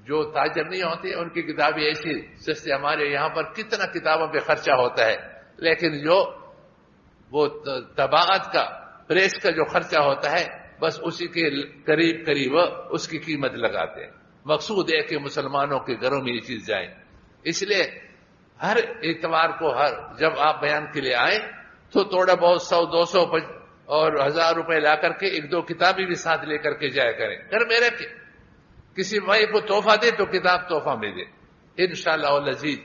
[SPEAKER 2] جو تاجر نہیں ہوتے ان کی کتابیں ایسی سستے، ہمارے یہاں پر کتنا کتابوں پہ خرچہ ہوتا ہے، لیکن جو وہ طباعت کا پریس کا جو خرچہ ہوتا ہے بس اسی کے قریب اس کی قیمت لگاتے ہیں۔ مقصود ہے کہ مسلمانوں کے گھروں میں یہ چیز جائیں۔ اس لیے ہر اتوار کو جب آپ بیان کے لیے آئیں تو تھوڑا بہت 100 200 اور 1000 روپے لا کر کے 1-2 کتابیں بھی ساتھ لے کر کے جایا کریں، گھر میں رکھیں۔ کسی بھائی کو تحفہ دے تو کتاب تحفہ میں دے، انشاءاللہ العزیز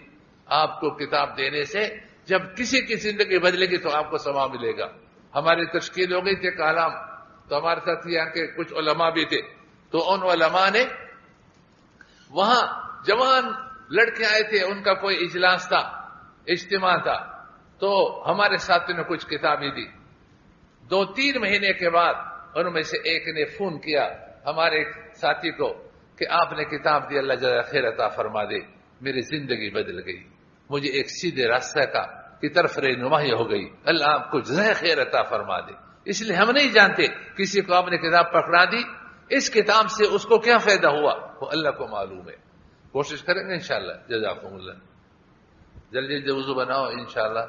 [SPEAKER 2] آپ کو کتاب دینے سے جب کسی کی زندگی بدلے گی تو آپ کو ثواب ملے گا۔ ہماری تشکیل ہو گئی تھی کالام، تو ہمارے ساتھ یہاں کے کچھ علماء بھی تھے، تو ان علماء نے وہاں جوان لڑکے آئے تھے، ان کا کوئی اجلاس تھا، اجتماع تھا، تو ہمارے ساتھیوں نے کچھ کتابیں دی۔ 2-3 مہینے کے بعد ان میں سے ایک نے فون کیا ہمارے ساتھی کو کہ آپ نے کتاب دی، اللہ جزا خیر عطا فرما دے، میری زندگی بدل گئی، مجھے ایک سیدھے راستہ کی طرف رہنمائی ہو گئی، اللہ آپ کو جزا خیر عطا فرما دے۔ اس لیے ہم نہیں جانتے کسی کو آپ نے کتاب پکڑا دی، اس کتاب سے اس کو کیا فائدہ ہوا وہ اللہ کو معلوم ہے۔ کوشش کریں گے انشاءاللہ۔ جزاکم اللہ۔ جلدی جلدی وضو بناؤ انشاءاللہ۔